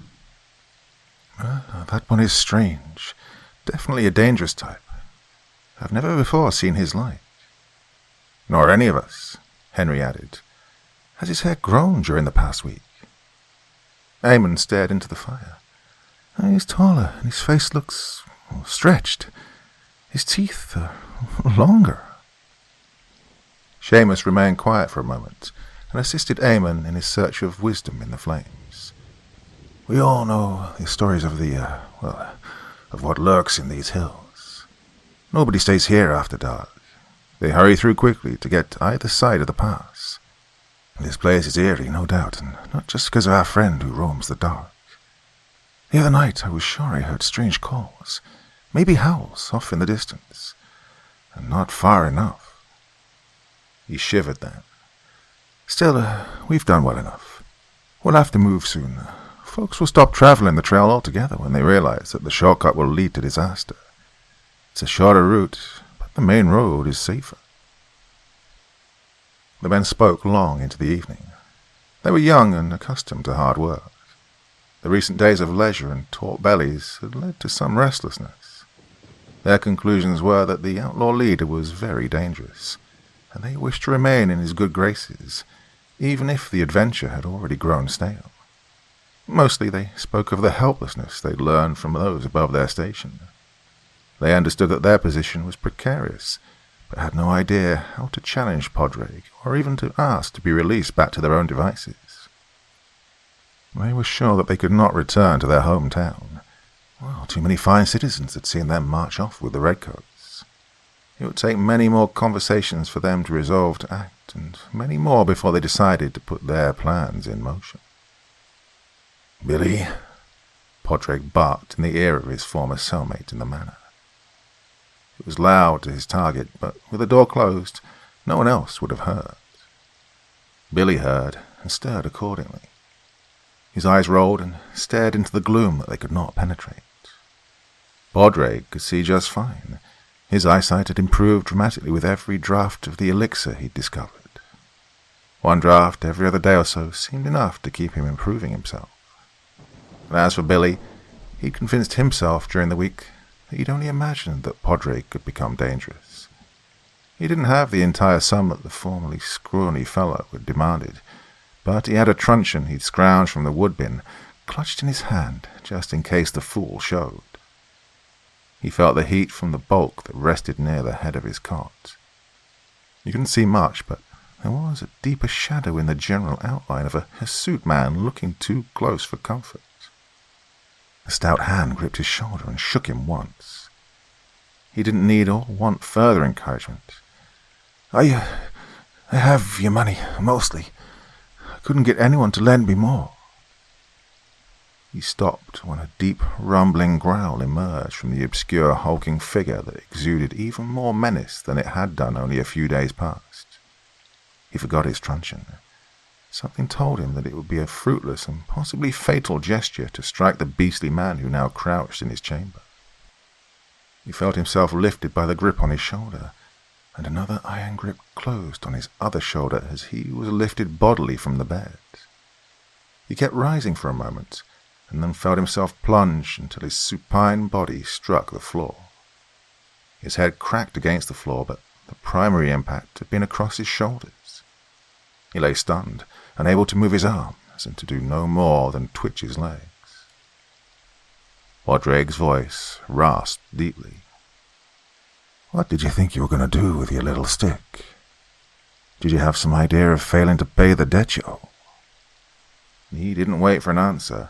"That one is strange. Definitely a dangerous type. I've never before seen his like." "Nor any of us," Henry added. "Has his hair grown during the past week?" Eamon stared into the fire. "He's taller, and his face looks stretched. His teeth are longer." Seamus remained quiet for a moment and assisted Eamon in his search of wisdom in the flames. "We all know the stories of of what lurks in these hills. Nobody stays here after dark. They hurry through quickly to get either side of the pass. This place is eerie, no doubt, and not just because of our friend who roams the dark. The other night I was sure I heard strange calls, maybe howls off in the distance, and not far enough." He shivered then. "Still, we've done well enough. We'll have to move soon. Folks will stop traveling the trail altogether when they realize that the shortcut will lead to disaster. It's a shorter route, but the main road is safer." The men spoke long into the evening. They were young and accustomed to hard work. The recent days of leisure and taut bellies had led to some restlessness. Their conclusions were that the outlaw leader was very dangerous, and they wished to remain in his good graces, even if the adventure had already grown stale. Mostly they spoke of the helplessness they'd learned from those above their station. They understood that their position was precarious, but had no idea how to challenge Padraig or even to ask to be released back to their own devices. They were sure that they could not return to their hometown. Too many fine citizens had seen them march off with the redcoats. It would take many more conversations for them to resolve to act, and many more before they decided to put their plans in motion. "Billy," Padraig barked in the ear of his former cellmate in the manor. It was loud to his target, but with the door closed, no one else would have heard. Billy heard and stirred accordingly. His eyes rolled and stared into the gloom that they could not penetrate. Padraig could see just fine. His eyesight had improved dramatically with every draught of the elixir he'd discovered. One draught every other day or so seemed enough to keep him improving himself. And as for Billy, he'd convinced himself during the week that he'd only imagined that Padraig could become dangerous. He didn't have the entire sum that the formerly scrawny fellow had demanded, but he had a truncheon he'd scrounged from the wood-bin, clutched in his hand just in case the fool showed. He felt the heat from the bulk that rested near the head of his cot. You couldn't see much, but there was a deeper shadow in the general outline of a hirsute man looking too close for comfort. A stout hand gripped his shoulder and shook him once. He didn't need or want further encouragement. I have your money, mostly. I couldn't get anyone to lend me more." He stopped when a deep, rumbling growl emerged from the obscure, hulking figure that exuded even more menace than it had done only a few days past. He forgot his truncheon. Something told him that it would be a fruitless and possibly fatal gesture to strike the beastly man who now crouched in his chamber. He felt himself lifted by the grip on his shoulder, and another iron grip closed on his other shoulder as he was lifted bodily from the bed. He kept rising for a moment, and then felt himself plunge until his supine body struck the floor. His head cracked against the floor, but the primary impact had been across his shoulders. He lay stunned, unable to move his arms and to do no more than twitch his legs. Podrick's voice rasped deeply. What did you think you were going to do with your little stick? Did you have some idea of failing to pay the debt you owe? He didn't wait for an answer.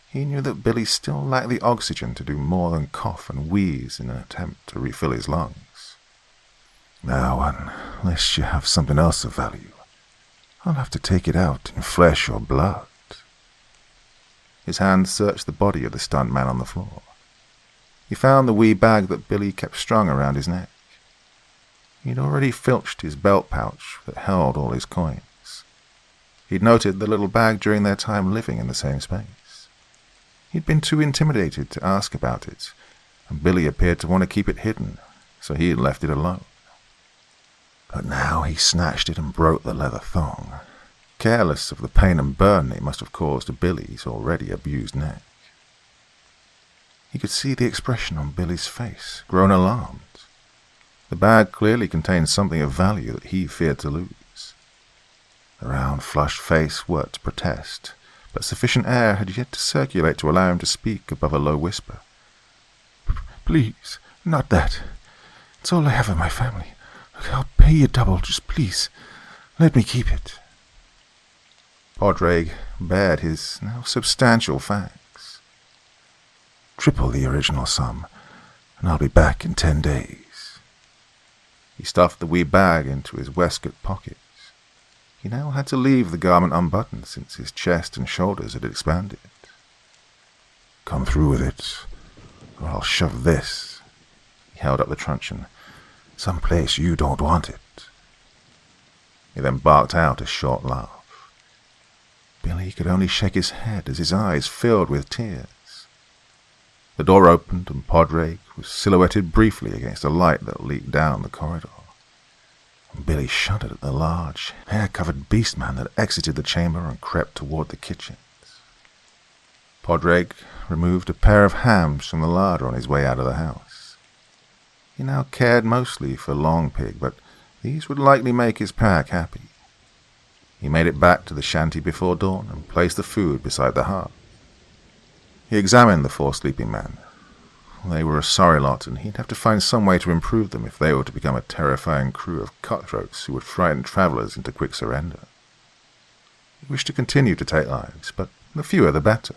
He knew that Billy still lacked the oxygen to do more than cough and wheeze in an attempt to refill his lungs. Now, unless you have something else of value, I'll have to take it out in flesh or blood. His hand searched the body of the stunned man on the floor. He found the wee bag that Billy kept strung around his neck. He'd already filched his belt pouch that held all his coins. He'd noted the little bag during their time living in the same space. He'd been too intimidated to ask about it, and Billy appeared to want to keep it hidden, so he had left it alone. But now he snatched it and broke the leather thong, careless of the pain and burn it must have caused to Billy's already abused neck. He could see the expression on Billy's face, grown alarmed. The bag clearly contained something of value that he feared to lose. The round, flushed face worked to protest, but sufficient air had yet to circulate to allow him to speak above a low whisper. Please, not that. It's all I have of my family. I'll pay you double, just please. Let me keep it. Podrick bared his now substantial fangs. Triple the original sum, and I'll be back in 10 days. He stuffed the wee bag into his waistcoat pockets. He now had to leave the garment unbuttoned since his chest and shoulders had expanded. Come through with it, or I'll shove this. He held up the truncheon. Someplace you don't want it. He then barked out a short laugh. Billy could only shake his head as his eyes filled with tears. The door opened and Podrick was silhouetted briefly against a light that leaked down the corridor. Billy shuddered at the large, hair-covered beast-man that exited the chamber and crept toward the kitchens. Podrick removed a pair of hams from the larder on his way out of the house. He now cared mostly for Long Pig, but these would likely make his pack happy. He made it back to the shanty before dawn and placed the food beside the hearth. He examined the 4 sleeping men. They were a sorry lot, and he'd have to find some way to improve them if they were to become a terrifying crew of cutthroats who would frighten travellers into quick surrender. He wished to continue to take lives, but the fewer the better.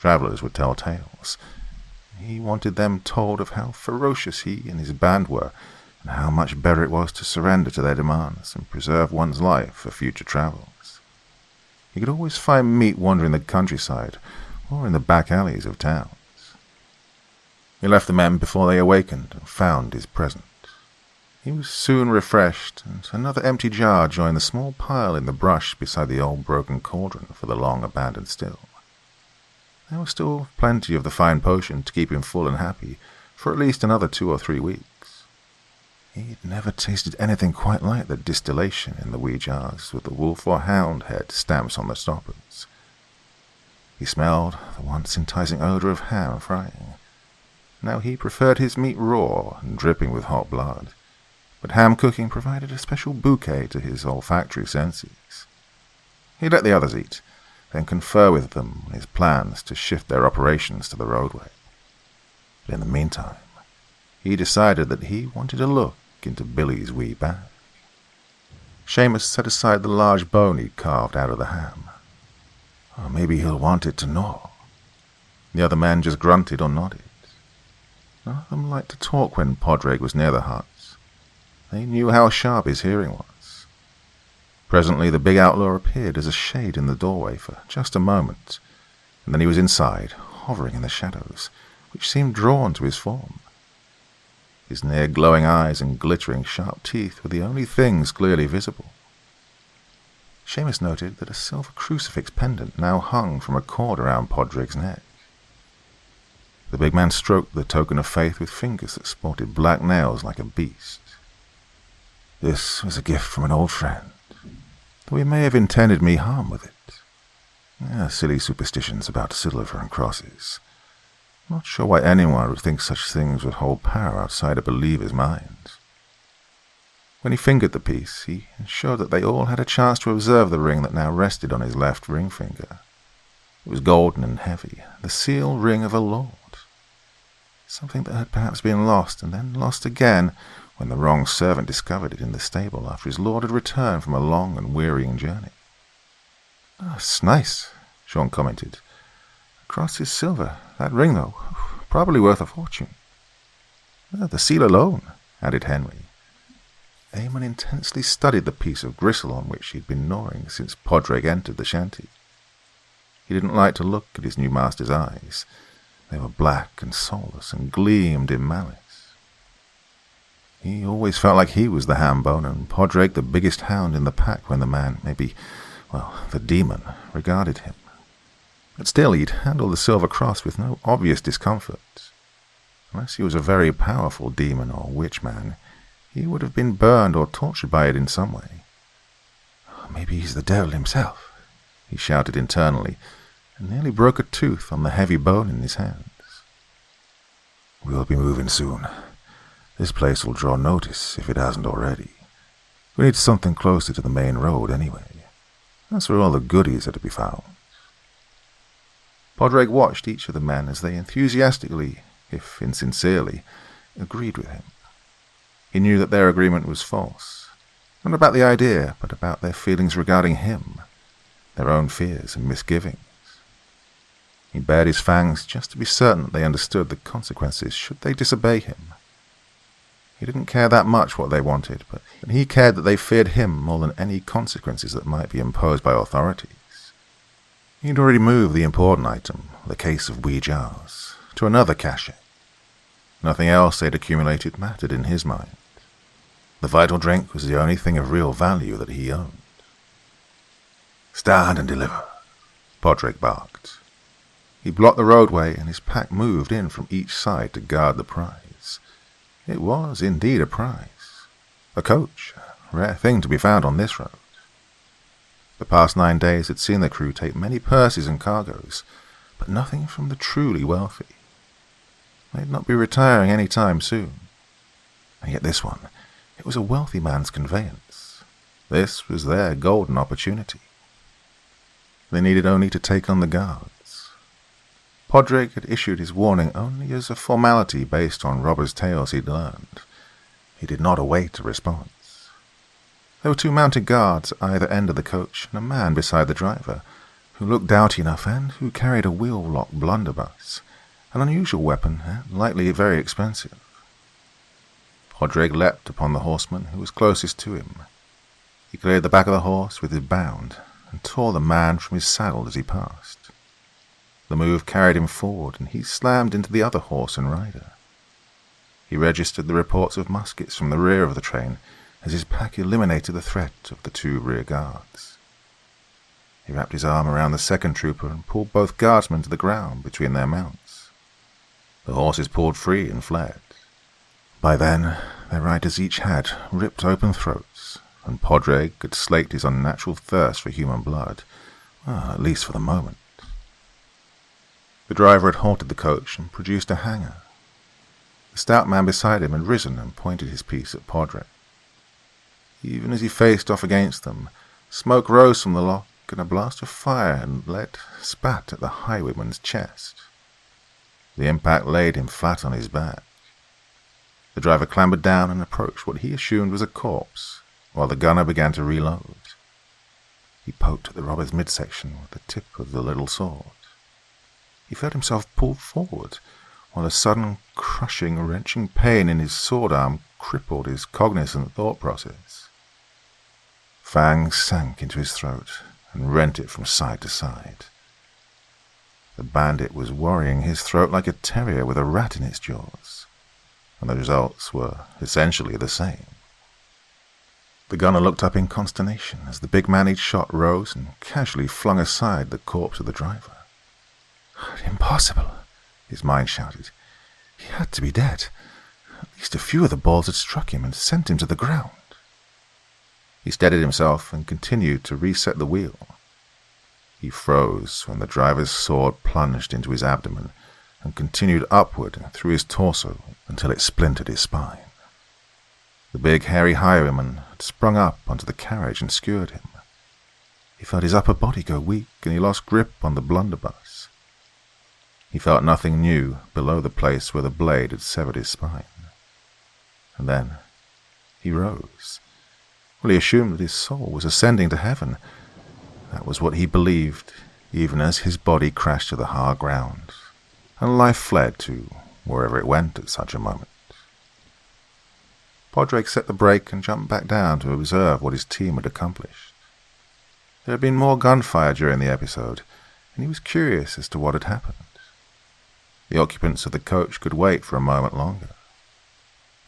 Travellers would tell tales. He wanted them told of how ferocious he and his band were, and how much better it was to surrender to their demands and preserve one's life for future travels. He could always find meat wandering the countryside, or in the back alleys of towns. He left the men before they awakened and found his present. He was soon refreshed, and another empty jar joined the small pile in the brush beside the old broken cauldron for the long-abandoned still. There was still plenty of the fine potion to keep him full and happy for at least another 2 or 3 weeks. He'd never tasted anything quite like the distillation in the wee jars with the wolf or hound head stamps on the stoppers. He smelled the once enticing odor of ham frying. Now he preferred his meat raw and dripping with hot blood, but ham cooking provided a special bouquet to his olfactory senses. He let the others eat, then confer with them on his plans to shift their operations to the roadway. But in the meantime, he decided that he wanted a look into Billy's wee bag. Seamus set aside the large bone he'd carved out of the ham. Or maybe he'll want it to gnaw. The other men just grunted or nodded. None of them liked to talk when Podrick was near the huts. They knew how sharp his hearing was. Presently the big outlaw appeared as a shade in the doorway for just a moment, and then he was inside, hovering in the shadows, which seemed drawn to his form. His near glowing eyes and glittering sharp teeth were the only things clearly visible. Seamus noted that a silver crucifix pendant now hung from a cord around Podrick's neck. The big man stroked the token of faith with fingers that sported black nails like a beast. This was a gift from an old friend, though he may have intended me harm with it. Silly superstitions about silver and crosses. Not sure why anyone would think such things would hold power outside a believer's mind. When he fingered the piece, he ensured that they all had a chance to observe the ring that now rested on his left ring finger. It was golden and heavy, the seal ring of a lord. Something that had perhaps been lost, and then lost again, when the wrong servant discovered it in the stable after his lord had returned from a long and wearying journey. "Oh, it's nice," Sean commented. "Cross is silver. That ring, though, probably worth a fortune." "The seal alone," added Henry. Eamon intensely studied the piece of gristle on which he had been gnawing since Podrick entered the shanty. He didn't like to look at his new master's eyes. They were black and soulless and gleamed in malice. He always felt like he was the ham bone and Podrick the biggest hound in the pack when the man, maybe, well, the demon, regarded him. But still he'd handled the silver cross with no obvious discomfort. Unless he was a very powerful demon or witch man, he would have been burned or tortured by it in some way. "Maybe he's the devil himself," he shouted internally, and nearly broke a tooth on the heavy bone in his hands. "We'll be moving soon. This place will draw notice if it hasn't already. We need something closer to the main road anyway. That's where all the goodies are to be found." Podrick watched each of the men as they enthusiastically, if insincerely, agreed with him. He knew that their agreement was false, not about the idea, but about their feelings regarding him, their own fears and misgivings. He bared his fangs just to be certain that they understood the consequences should they disobey him. He didn't care that much what they wanted, but he cared that they feared him more than any consequences that might be imposed by authorities. He'd already moved the important item, the case of wee jars, to another cache. Nothing else they'd accumulated mattered in his mind. The vital drink was the only thing of real value that he owned. "Stand and deliver," Podrick barked. He blocked the roadway and his pack moved in from each side to guard the prize. It was indeed a prize. A coach, a rare thing to be found on this road. The past 9 days had seen the crew take many purses and cargoes, but nothing from the truly wealthy. They'd not be retiring any time soon. And yet this one, it was a wealthy man's conveyance. This was their golden opportunity. They needed only to take on the guards. Podrick had issued his warning only as a formality based on robbers' tales he'd learned. He did not await a response. There were 2 mounted guards at either end of the coach and a man beside the driver, who looked doughty enough and who carried a wheel-lock blunderbuss, an unusual weapon and likely very expensive. Podrick leapt upon the horseman who was closest to him. He cleared the back of the horse with his bound and tore the man from his saddle as he passed. The move carried him forward, and he slammed into the other horse and rider. He registered the reports of muskets from the rear of the train as his pack eliminated the threat of the 2 rear guards. He wrapped his arm around the second trooper and pulled both guardsmen to the ground between their mounts. The horses pulled free and fled. By then, their riders each had ripped open throats, and Podrick had slaked his unnatural thirst for human blood, well, at least for the moment. The driver had halted the coach and produced a hanger. The stout man beside him had risen and pointed his piece at Podrick. Even as he faced off against them, smoke rose from the lock and a blast of fire and lead spat at the highwayman's chest. The impact laid him flat on his back. The driver clambered down and approached what he assumed was a corpse, while the gunner began to reload. He poked at the robber's midsection with the tip of the little sword. He felt himself pulled forward, while a sudden, crushing, wrenching pain in his sword arm crippled his cognizant thought process. Fangs sank into his throat and rent it from side to side. The bandit was worrying his throat like a terrier with a rat in its jaws, and the results were essentially the same. The gunner looked up in consternation as the big man he'd shot rose and casually flung aside the corpse of the driver. "Impossible," his mind shouted. "He had to be dead. At least a few of the balls had struck him and sent him to the ground." He steadied himself and continued to reset the wheel. He froze when the driver's sword plunged into his abdomen and continued upward through his torso until it splintered his spine. The big, hairy highwayman had sprung up onto the carriage and skewered him. He felt his upper body go weak, and he lost grip on the blunderbuss. He felt nothing new below the place where the blade had severed his spine. And then he rose. Well, he assumed that his soul was ascending to heaven. That was what he believed, even as his body crashed to the hard ground, and life fled to wherever it went at such a moment. Podrick set the brake and jumped back down to observe what his team had accomplished. There had been more gunfire during the episode, and he was curious as to what had happened. The occupants of the coach could wait for a moment longer.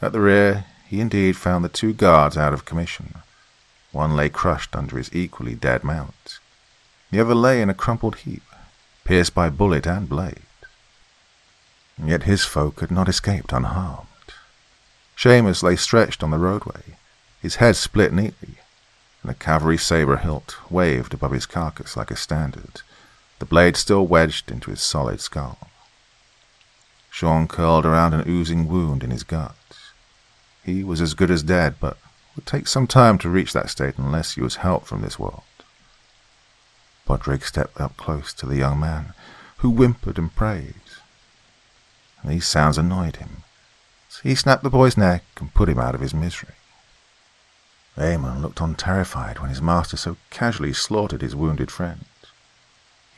At the rear, he indeed found the 2 guards out of commission. One lay crushed under his equally dead mount. The other lay in a crumpled heap, pierced by bullet and blade. And yet his folk had not escaped unharmed. Seamus lay stretched on the roadway, his head split neatly, and a cavalry sabre hilt waved above his carcass like a standard, the blade still wedged into his solid skull. Sean curled around an oozing wound in his gut. He was as good as dead, but would take some time to reach that state unless he was helped from this world. Podrick stepped up close to the young man, who whimpered and prayed. These sounds annoyed him, so he snapped the boy's neck and put him out of his misery. Eamon looked on terrified when his master so casually slaughtered his wounded friend.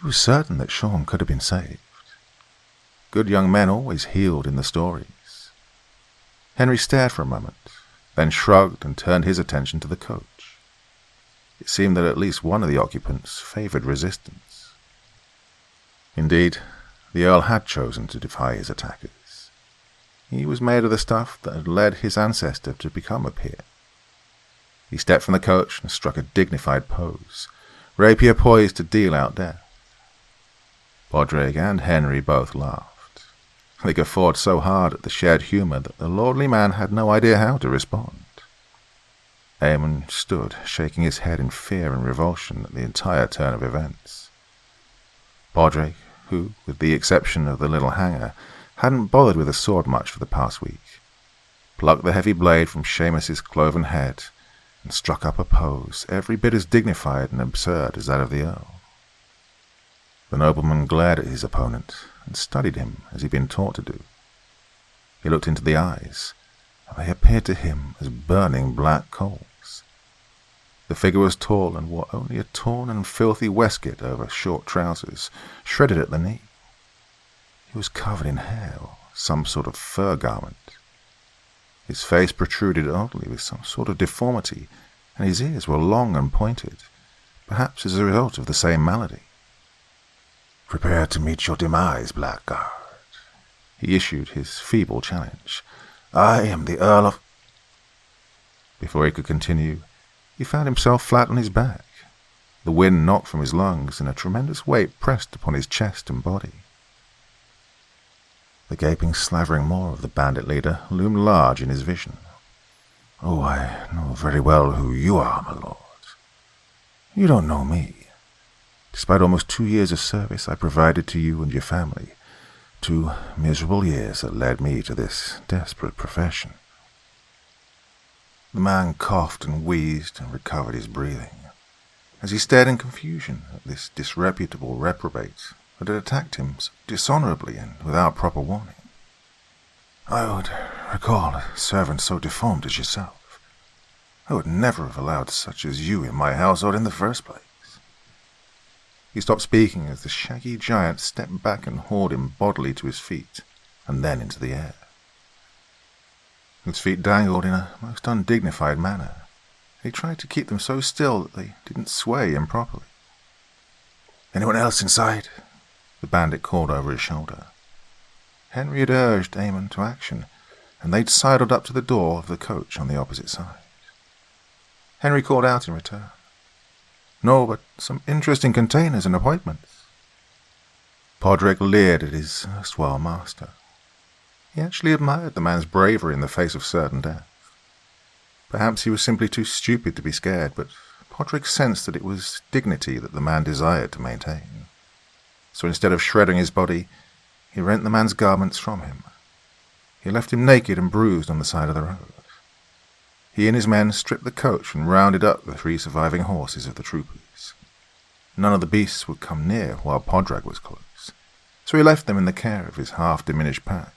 He was certain that Sean could have been saved. Good young men always healed in the stories. Henry stared for a moment, then shrugged and turned his attention to the coach. It seemed that at least one of the occupants favoured resistance. Indeed, the Earl had chosen to defy his attackers. He was made of the stuff that had led his ancestor to become a peer. He stepped from the coach and struck a dignified pose, rapier poised to deal out death. Podrick and Henry both laughed. They guffawed so hard at the shared humour that the lordly man had no idea how to respond. Eamon stood, shaking his head in fear and revulsion at the entire turn of events. Podrick, who, with the exception of the little hanger, hadn't bothered with a sword much for the past week, plucked the heavy blade from Seamus's cloven head and struck up a pose every bit as dignified and absurd as that of the Earl. The nobleman glared at his opponent and studied him as he'd been taught to do. He looked into the eyes, and they appeared to him as burning black coals. The figure was tall and wore only a torn and filthy waistcoat over short trousers, shredded at the knee. He was covered in hair or some sort of fur garment. His face protruded oddly with some sort of deformity, and his ears were long and pointed, perhaps as a result of the same malady. "Prepare to meet your demise, blackguard," he issued his feeble challenge. "I am the Earl of—" Before he could continue, he found himself flat on his back. The wind knocked from his lungs, and a tremendous weight pressed upon his chest and body. The gaping slavering maw of the bandit leader loomed large in his vision. "Oh, I know very well who you are, my lord. You don't know me. Despite almost 2 years of service I provided to you and your family, 2 miserable years that led me to this desperate profession." The man coughed and wheezed and recovered his breathing, as he stared in confusion at this disreputable reprobate that had attacked him so dishonourably and without proper warning. "I would recall a servant so deformed as yourself. I would never have allowed such as you in my household in the first place." He stopped speaking as the shaggy giant stepped back and hauled him bodily to his feet, and then into the air. His feet dangled in a most undignified manner. He tried to keep them so still that they didn't sway improperly. "Anyone else inside?" the bandit called over his shoulder. Henry had urged Eamon to action, and they'd sidled up to the door of the coach on the opposite side. Henry called out in return. "No, but some interesting containers and appointments." Podrick leered at his erstwhile master. He actually admired the man's bravery in the face of certain death. Perhaps he was simply too stupid to be scared, but Podrick sensed that it was dignity that the man desired to maintain. So instead of shredding his body, he rent the man's garments from him. He left him naked and bruised on the side of the road. he and his men stripped the coach and rounded up the 3 surviving horses of the troopers. None of the beasts would come near while Podrag was close, so he left them in the care of his half-diminished pack.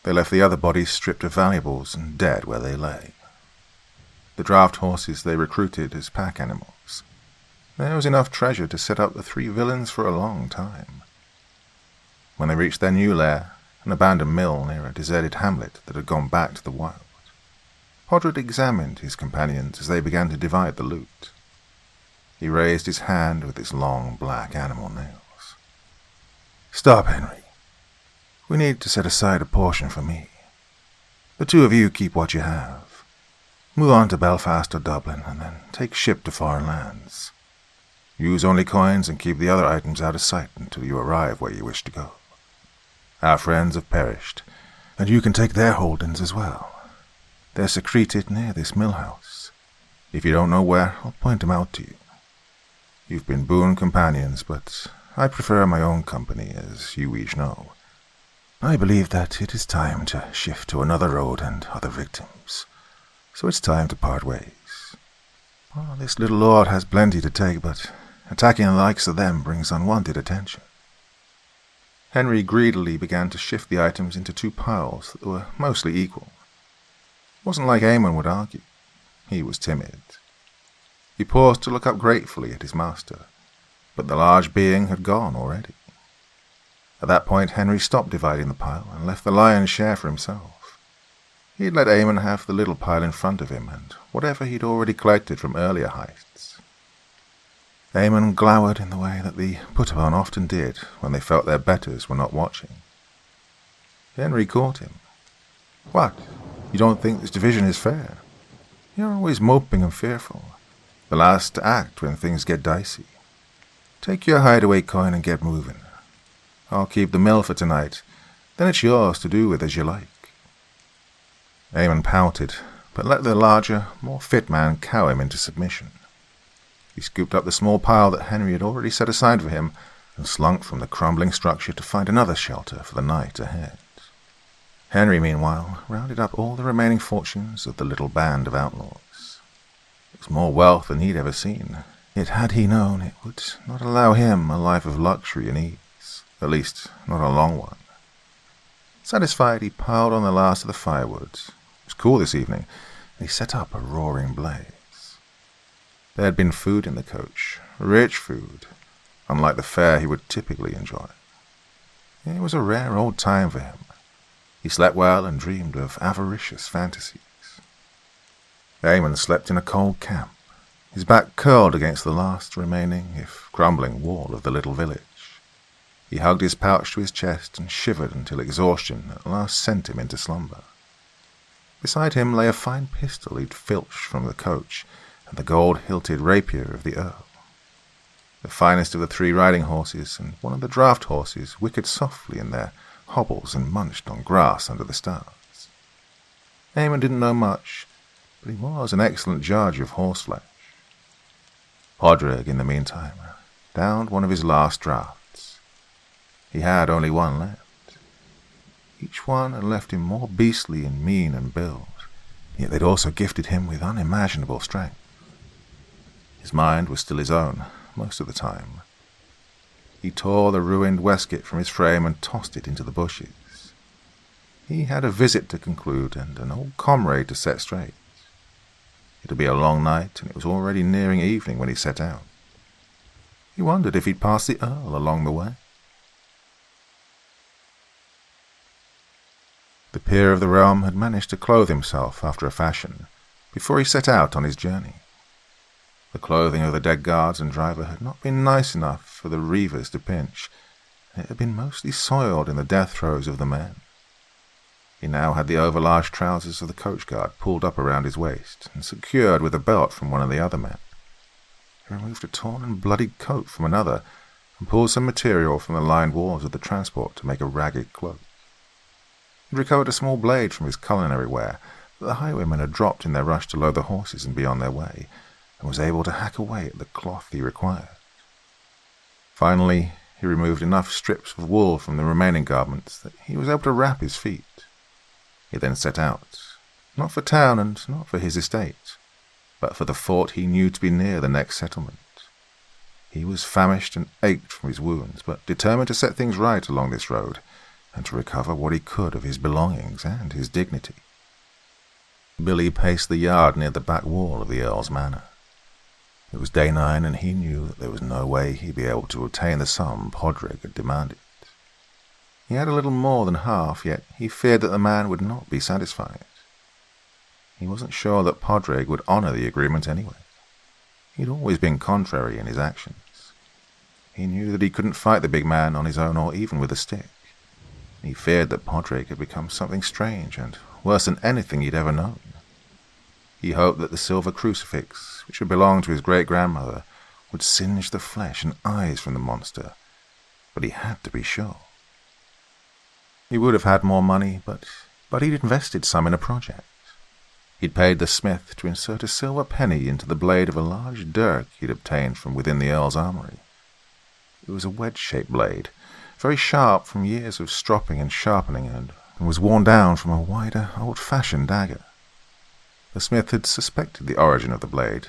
They left the other bodies stripped of valuables and dead where they lay. The draft horses they recruited as pack animals. There was enough treasure to set up the 3 villains for a long time. When they reached their new lair, an abandoned mill near a deserted hamlet that had gone back to the wild, Podred examined his companions as they began to divide the loot. He raised his hand with its long black animal nails. "Stop, Henry. We need to set aside a portion for me. The 2 of you keep what you have. Move on to Belfast or Dublin, and then take ship to foreign lands. Use only coins and keep the other items out of sight until you arrive where you wish to go. Our friends have perished, and you can take their holdings as well. They're secreted near this mill house. If you don't know where, I'll point them out to you. You've been boon companions, but I prefer my own company, as you each know. I believe that it is time to shift to another road and other victims, so it's time to part ways. Well, this little lord has plenty to take, but attacking the likes of them brings unwanted attention." Henry greedily began to shift the items into 2 piles that were mostly equal. It wasn't like Eamon would argue. He was timid. He paused to look up gratefully at his master, but the large being had gone already. At that point, Henry stopped dividing the pile and left the lion's share for himself. He had let Eamon have the little pile in front of him and whatever he'd already collected from earlier heists. Eamon glowered in the way that the put-upon often did when they felt their betters were not watching. Henry caught him. "What? You don't think this division is fair? You're always moping and fearful. The last to act when things get dicey. Take your hideaway coin and get moving. I'll keep the mill for tonight, then it's yours to do with as you like." Eamon pouted, but let the larger, more fit man cow him into submission. He scooped up the small pile that Henry had already set aside for him and slunk from the crumbling structure to find another shelter for the night ahead. Henry, meanwhile, rounded up all the remaining fortunes of the little band of outlaws. It was more wealth than he'd ever seen, yet had he known it would not allow him a life of luxury and ease, at least not a long one. Satisfied, he piled on the last of the firewood. It was cool this evening, and he set up a roaring blaze. There had been food in the coach, rich food, unlike the fare he would typically enjoy. It was a rare old time for him. He slept well and dreamed of avaricious fantasies. Eamon slept in a cold camp, his back curled against the last remaining, if crumbling, wall of the little village. He hugged his pouch to his chest and shivered until exhaustion at last sent him into slumber. Beside him lay a fine pistol he'd filched from the coach, and the gold-hilted rapier of the Earl. The finest of the 3 riding horses and one of the draft horses whickered softly in their hobbles and munched on grass under the stars. Eamon didn't know much, but he was an excellent judge of horseflesh. Podrick, in the meantime, downed one of his last draughts. He had only one left. Each one had left him more beastly and mean in build, yet they'd also gifted him with unimaginable strength. His mind was still his own, most of the time. He tore the ruined waistcoat from his frame and tossed it into the bushes. He had a visit to conclude and an old comrade to set straight. It would be a long night, and it was already nearing evening when he set out. He wondered if he'd pass the Earl along the way. The peer of the realm had managed to clothe himself after a fashion before he set out on his journey. The clothing of the dead guards and driver had not been nice enough for the reivers to pinch, and it had been mostly soiled in the death throes of the men. He now had the overlarge trousers of the coach guard pulled up around his waist and secured with a belt from one of the other men. He removed a torn and bloodied coat from another and pulled some material from the lined walls of the transport to make a ragged cloak. He recovered a small blade from his culinary ware that the highwaymen had dropped in their rush to load the horses and be on their way, and was able to hack away at the cloth he required. Finally, he removed enough strips of wool from the remaining garments that he was able to wrap his feet. He then set out, not for town and not for his estate, but for the fort he knew to be near the next settlement. He was famished and ached from his wounds, but determined to set things right along this road, and to recover what he could of his belongings and his dignity. Billy paced the yard near the back wall of the Earl's manor. It was day 9, and he knew that there was no way he'd be able to obtain the sum Podrick had demanded. He had a little more than half, yet he feared that the man would not be satisfied. He wasn't sure that Podrick would honour the agreement anyway. He'd always been contrary in his actions. He knew that he couldn't fight the big man on his own or even with a stick. He feared that Podrick had become something strange and worse than anything he'd ever known. He hoped that the silver crucifix, which had belonged to his great-grandmother, would singe the flesh and eyes from the monster, but he had to be sure. He would have had more money, but he'd invested some in a project. He'd paid the smith to insert a silver penny into the blade of a large dirk he'd obtained from within the Earl's armory. It was a wedge-shaped blade, very sharp from years of stropping and sharpening, and was worn down from a wider, old-fashioned dagger. The smith had suspected the origin of the blade,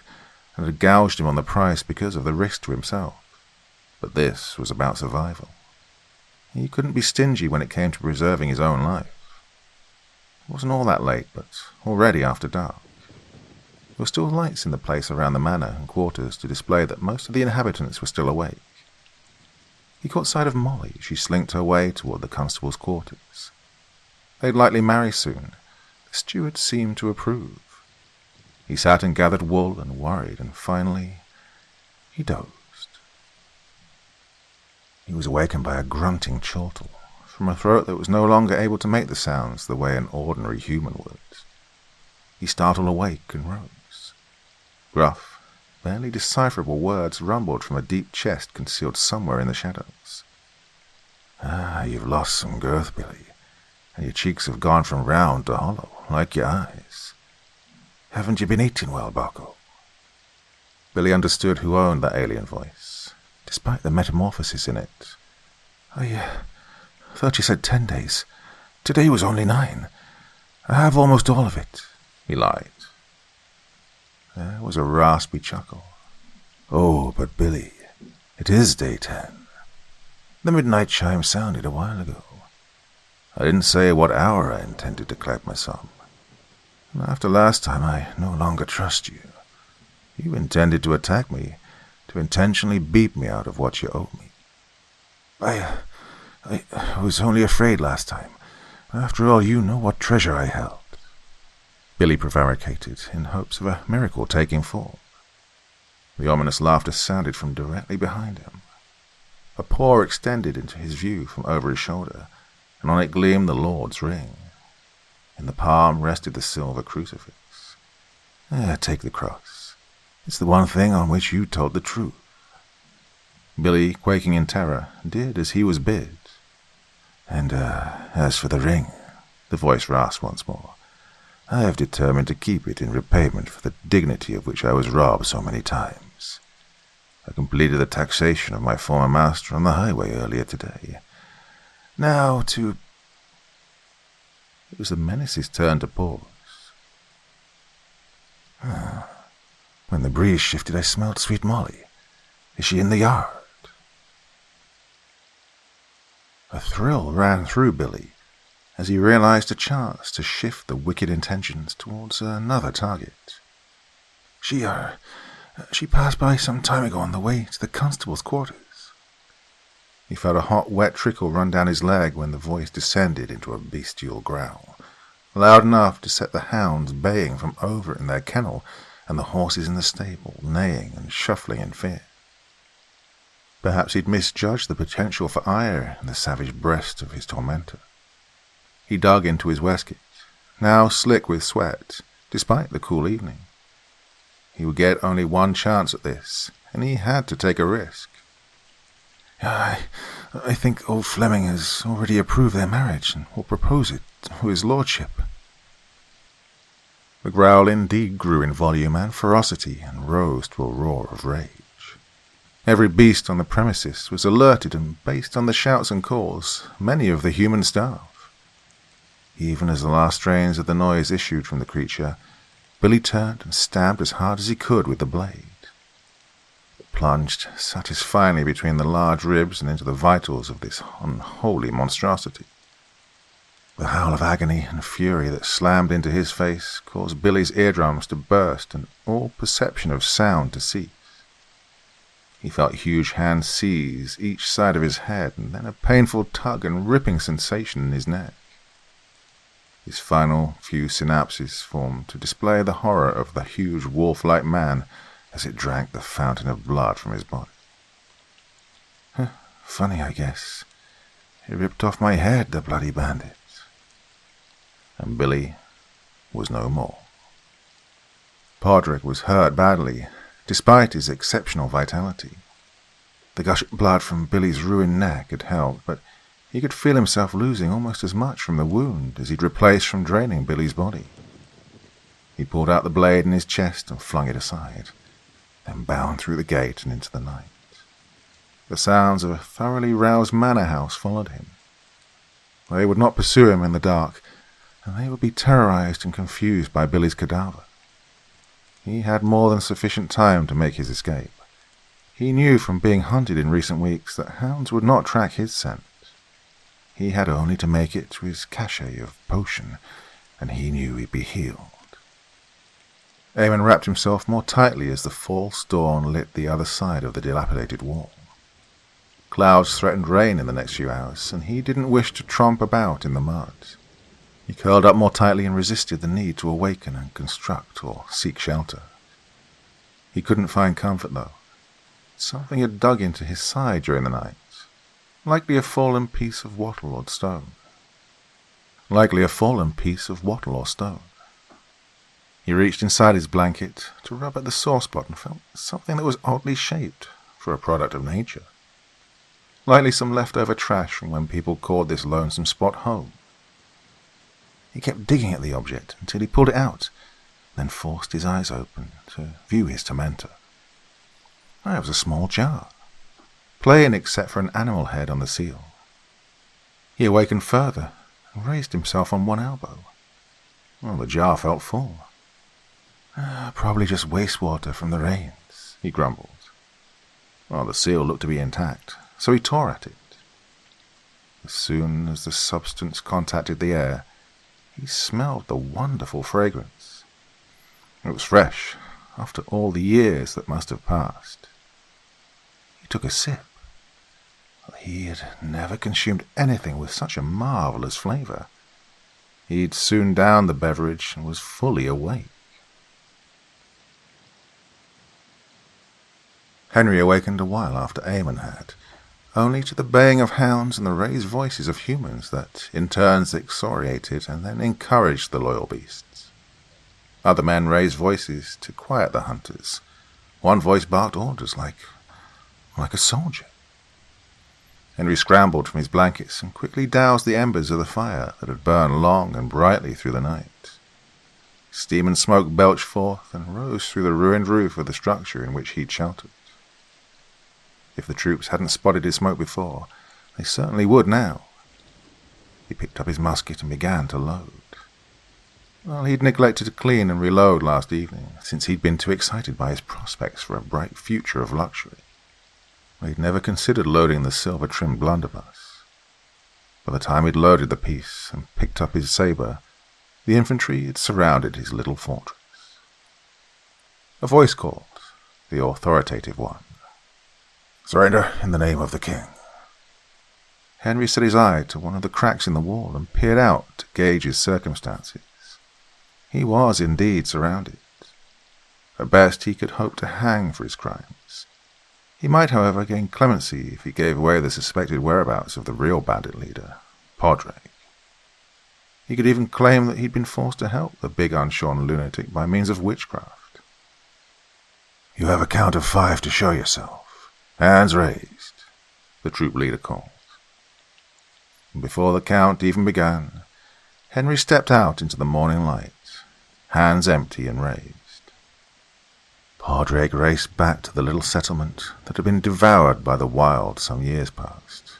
and had gouged him on the price because of the risk to himself. But this was about survival. He couldn't be stingy when it came to preserving his own life. It wasn't all that late, but already after dark. There were still lights in the place around the manor and quarters to display that most of the inhabitants were still awake. He caught sight of Molly as she slinked her way toward the constable's quarters. They'd likely marry soon. The steward seemed to approve. He sat and gathered wool and worried, and finally he dozed. He was awakened by a grunting chortle from a throat that was no longer able to make the sounds the way an ordinary human would. He startled awake and rose. Gruff, barely decipherable words rumbled from a deep chest concealed somewhere in the shadows. "Ah, you've lost some girth, Billy, and your cheeks have gone from round to hollow, like your eyes. Haven't you been eating well, Bucko?" Billy understood who owned that alien voice, despite the metamorphosis in it. I thought you said 10 days. Today was only 9. I have almost all of it," he lied. There was a raspy chuckle. "Oh, but Billy, it is day 10. The midnight chime sounded a while ago. I didn't say what hour I intended to collect my sum. And after last time, I no longer trust you. You intended to attack me, to intentionally beat me out of what you owe me." I was only afraid last time. After all, you know what treasure I held," Billy prevaricated, in hopes of a miracle taking form. The ominous laughter sounded from directly behind him. A paw extended into his view from over his shoulder, and on it gleamed the Lord's ring. In the palm rested the silver crucifix. Take the cross. It's the one thing on which you told the truth." Billy, quaking in terror, did as he was bid. "And as for the ring," the voice rasped once more, "I have determined to keep it in repayment for the dignity of which I was robbed so many times. I completed the taxation of my former master on the highway earlier today. Now to—" It was the menace's turn to pause. "When the breeze shifted, I smelled sweet Molly. Is she in the yard?" A thrill ran through Billy as he realized a chance to shift the wicked intentions towards another target. She passed by some time ago on the way to the constable's quarters." He felt a hot, wet trickle run down his leg when the voice descended into a bestial growl, loud enough to set the hounds baying from over in their kennel and the horses in the stable neighing and shuffling in fear. Perhaps he'd misjudged the potential for ire in the savage breast of his tormentor. He dug into his waistcoat, now slick with sweat, despite the cool evening. He would get only one chance at this, and he had to take a risk. I think old Fleming has already approved their marriage and will propose it to his lordship." The growl indeed grew in volume and ferocity and rose to a roar of rage. Every beast on the premises was alerted and based on the shouts and calls, many of the human staff. Even as the last strains of the noise issued from the creature, Billy turned and stabbed as hard as he could with the blade. It plunged satisfyingly between the large ribs and into the vitals of this unholy monstrosity. The howl of agony and fury that slammed into his face caused Billy's eardrums to burst and all perception of sound to cease. He felt huge hands seize each side of his head, and then a painful tug and ripping sensation in his neck. His final few synapses formed to display the horror of the huge wolf-like man as it drank the fountain of blood from his body. Funny, I guess. He ripped off my head, the bloody bandit. And Billy was no more. Podrick was hurt badly, despite his exceptional vitality. The gush of blood from Billy's ruined neck had helped, but he could feel himself losing almost as much from the wound as he'd replaced from draining Billy's body. He pulled out the blade in his chest and flung it aside, then bound through the gate and into the night. The sounds of a thoroughly roused manor house followed him. They would not pursue him in the dark, and they would be terrorized and confused by Billy's cadaver. He had more than sufficient time to make his escape. He knew from being hunted in recent weeks that hounds would not track his scent. He had only to make it to his cache of potion, and he knew he'd be healed. Eamon wrapped himself more tightly as the false dawn lit the other side of the dilapidated wall. Clouds threatened rain in the next few hours, and he didn't wish to tromp about in the mud. He curled up more tightly and resisted the need to awaken and construct or seek shelter. He couldn't find comfort, though. Something had dug into his side during the night, likely a fallen piece of wattle or stone. He reached inside his blanket to rub at the sore spot and felt something that was oddly shaped for a product of nature. Likely some leftover trash from when people called this lonesome spot home. He kept digging at the object until he pulled it out, then forced his eyes open to view his tormentor. It was a small jar, plain except for an animal head on the seal. He awakened further and raised himself on one elbow. The jar felt full. Probably just wastewater from the rains, he grumbled. The seal looked to be intact, so he tore at it. As soon as the substance contacted the air, he smelled the wonderful fragrance. It was fresh, after all the years that must have passed. He took a sip. He had never consumed anything with such a marvelous flavor. He'd soon downed the beverage and was fully awake. Henry awakened a while after Eamon had, only to the baying of hounds and the raised voices of humans that in turns excoriated and then encouraged the loyal beasts. Other men raised voices to quiet the hunters. One voice barked orders like a soldier. Henry scrambled from his blankets and quickly doused the embers of the fire that had burned long and brightly through the night. Steam and smoke belched forth and rose through the ruined roof of the structure in which he'd sheltered. If the troops hadn't spotted his smoke before, they certainly would now. He picked up his musket and began to load. He'd neglected to clean and reload last evening, since he'd been too excited by his prospects for a bright future of luxury. He'd never considered loading the silver-trimmed blunderbuss. By the time he'd loaded the piece and picked up his saber, the infantry had surrounded his little fortress. A voice called, the authoritative one. "Surrender in the name of the king." Henry set his eye to one of the cracks in the wall and peered out to gauge his circumstances. He was indeed surrounded. At best, he could hope to hang for his crimes. He might, however, gain clemency if he gave away the suspected whereabouts of the real bandit leader, Podrick. He could even claim that he'd been forced to help the big unshorn lunatic by means of witchcraft. "You have a count of 5 to show yourself. Hands raised," the troop leader called. And before the count even began, Henry stepped out into the morning light, hands empty and raised. Podrick raced back to the little settlement that had been devoured by the wild some years past.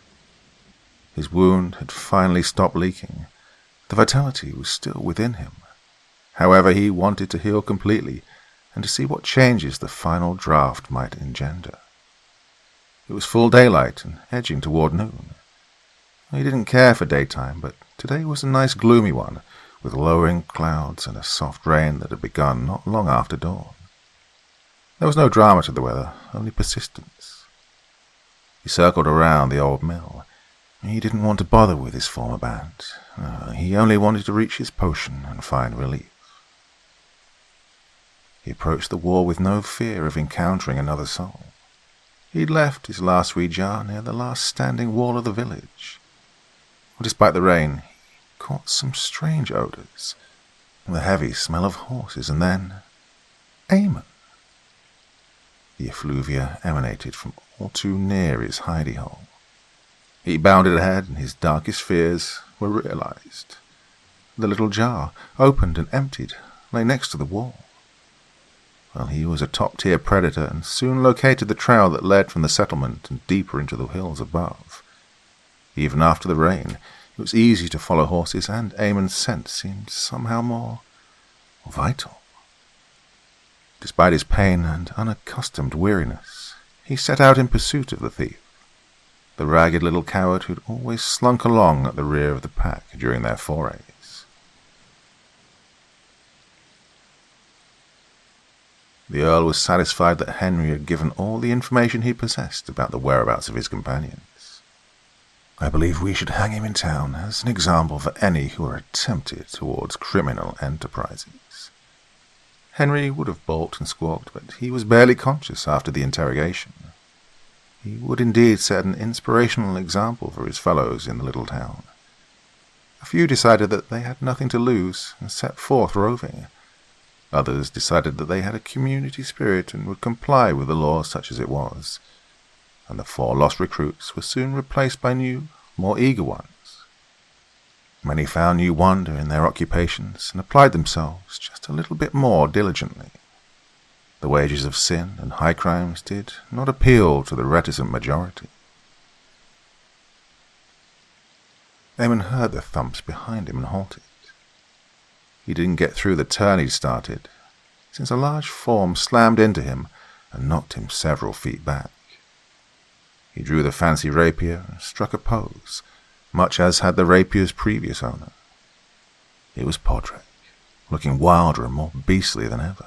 His wound had finally stopped leaking, The vitality was still within him. However, he wanted to heal completely and to see what changes the final draft might engender. It was full daylight and edging toward noon. He didn't care for daytime, but today was a nice gloomy one, with lowering clouds and a soft rain that had begun not long after dawn. There was no drama to the weather, only persistence. He circled around the old mill. He didn't want to bother with his former band. He only wanted to reach his potion and find relief. He approached the wall with no fear of encountering another soul. He'd left his last wee jar near the last standing wall of the village. Despite the rain, he caught some strange odors, the heavy smell of horses, and then Eamon. The effluvia emanated from all too near his hidey hole. He bounded ahead, and his darkest fears were realized. The little jar, opened and emptied, lay next to the wall. Well, he was a top-tier predator and soon located the trail that led from the settlement and deeper into the hills above. Even after the rain, it was easy to follow horses, and Eamon's scent seemed somehow more vital. Despite his pain and unaccustomed weariness, he set out in pursuit of the thief, the ragged little coward who'd always slunk along at the rear of the pack during their forays. The Earl was satisfied that Henry had given all the information he possessed about the whereabouts of his companions. I believe we should hang him in town as an example for any who are tempted towards criminal enterprises. Henry would have balked and squawked, but he was barely conscious after the interrogation. He would indeed set an inspirational example for his fellows in the little town. A few decided that they had nothing to lose and set forth roving. Others decided that they had a community spirit and would comply with the law such as it was. And the 4 lost recruits were soon replaced by new, more eager ones. Many found new wonder in their occupations and applied themselves just a little bit more diligently. The wages of sin and high crimes did not appeal to the reticent majority. Eamon heard the thumps behind him and halted. He didn't get through the turn he'd started, since a large form slammed into him and knocked him several feet back. He drew the fancy rapier and struck a pose, much as had the rapier's previous owner. It was Podrick, looking wilder and more beastly than ever.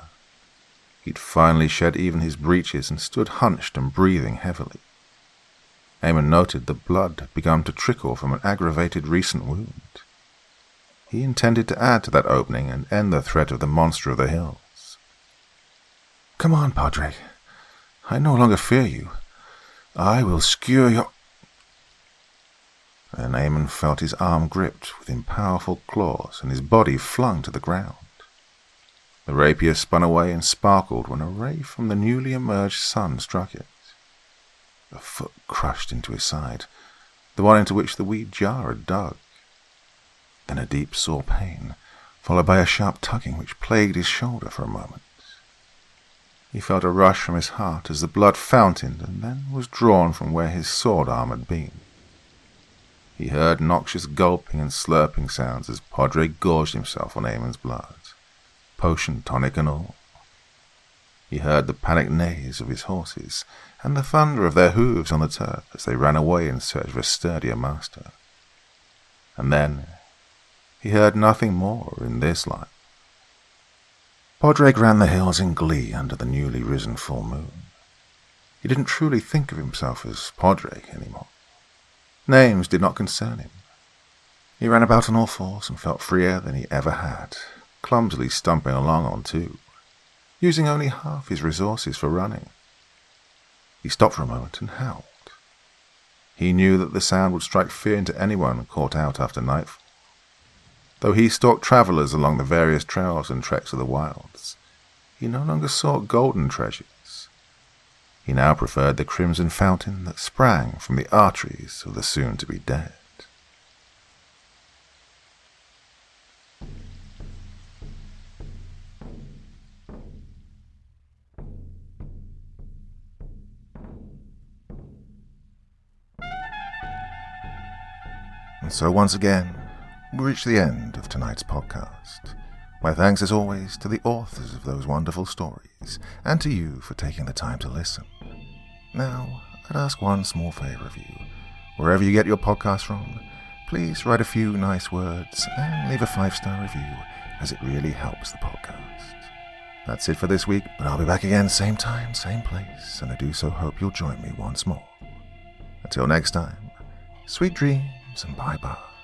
He'd finally shed even his breeches and stood hunched and breathing heavily. Eamon noted the blood had begun to trickle from an aggravated recent wound. He intended to add to that opening and end the threat of the monster of the hills. "Come on, Podrick. I no longer fear you. I will skewer your—" Then Eamon felt his arm gripped within powerful claws and his body flung to the ground. The rapier spun away and sparkled when a ray from the newly emerged sun struck it. A foot crushed into his side, the one into which the wee jar had dug. Then a deep sore pain, followed by a sharp tugging which plagued his shoulder for a moment. He felt a rush from his heart as the blood fountained and then was drawn from where his sword arm had been. He heard noxious gulping and slurping sounds as Podrick gorged himself on Eamon's blood, potion, tonic and all. He heard the panicked neighs of his horses and the thunder of their hooves on the turf as they ran away in search of a sturdier master. And then he heard nothing more in this life. Podrick ran the hills in glee under the newly risen full moon. He didn't truly think of himself as Podrick anymore. Names did not concern him. He ran about on all fours and felt freer than he ever had, clumsily stumping along on 2, using only half his resources for running. He stopped for a moment and howled. He knew that the sound would strike fear into anyone caught out after nightfall. Though he stalked travellers along the various trails and treks of the wilds, he no longer sought golden treasures. He now preferred the crimson fountain that sprang from the arteries of the soon-to-be dead. And so once again, we reach the end of tonight's podcast. My thanks as always to the authors of those wonderful stories, and to you for taking the time to listen. Now, I'd ask one small favor of you. Wherever you get your podcast from, please write a few nice words and leave a 5-star review, as it really helps the podcast. That's it for this week, but I'll be back again same time, same place, and I do so hope you'll join me once more. Until next time, sweet dreams and bye-bye.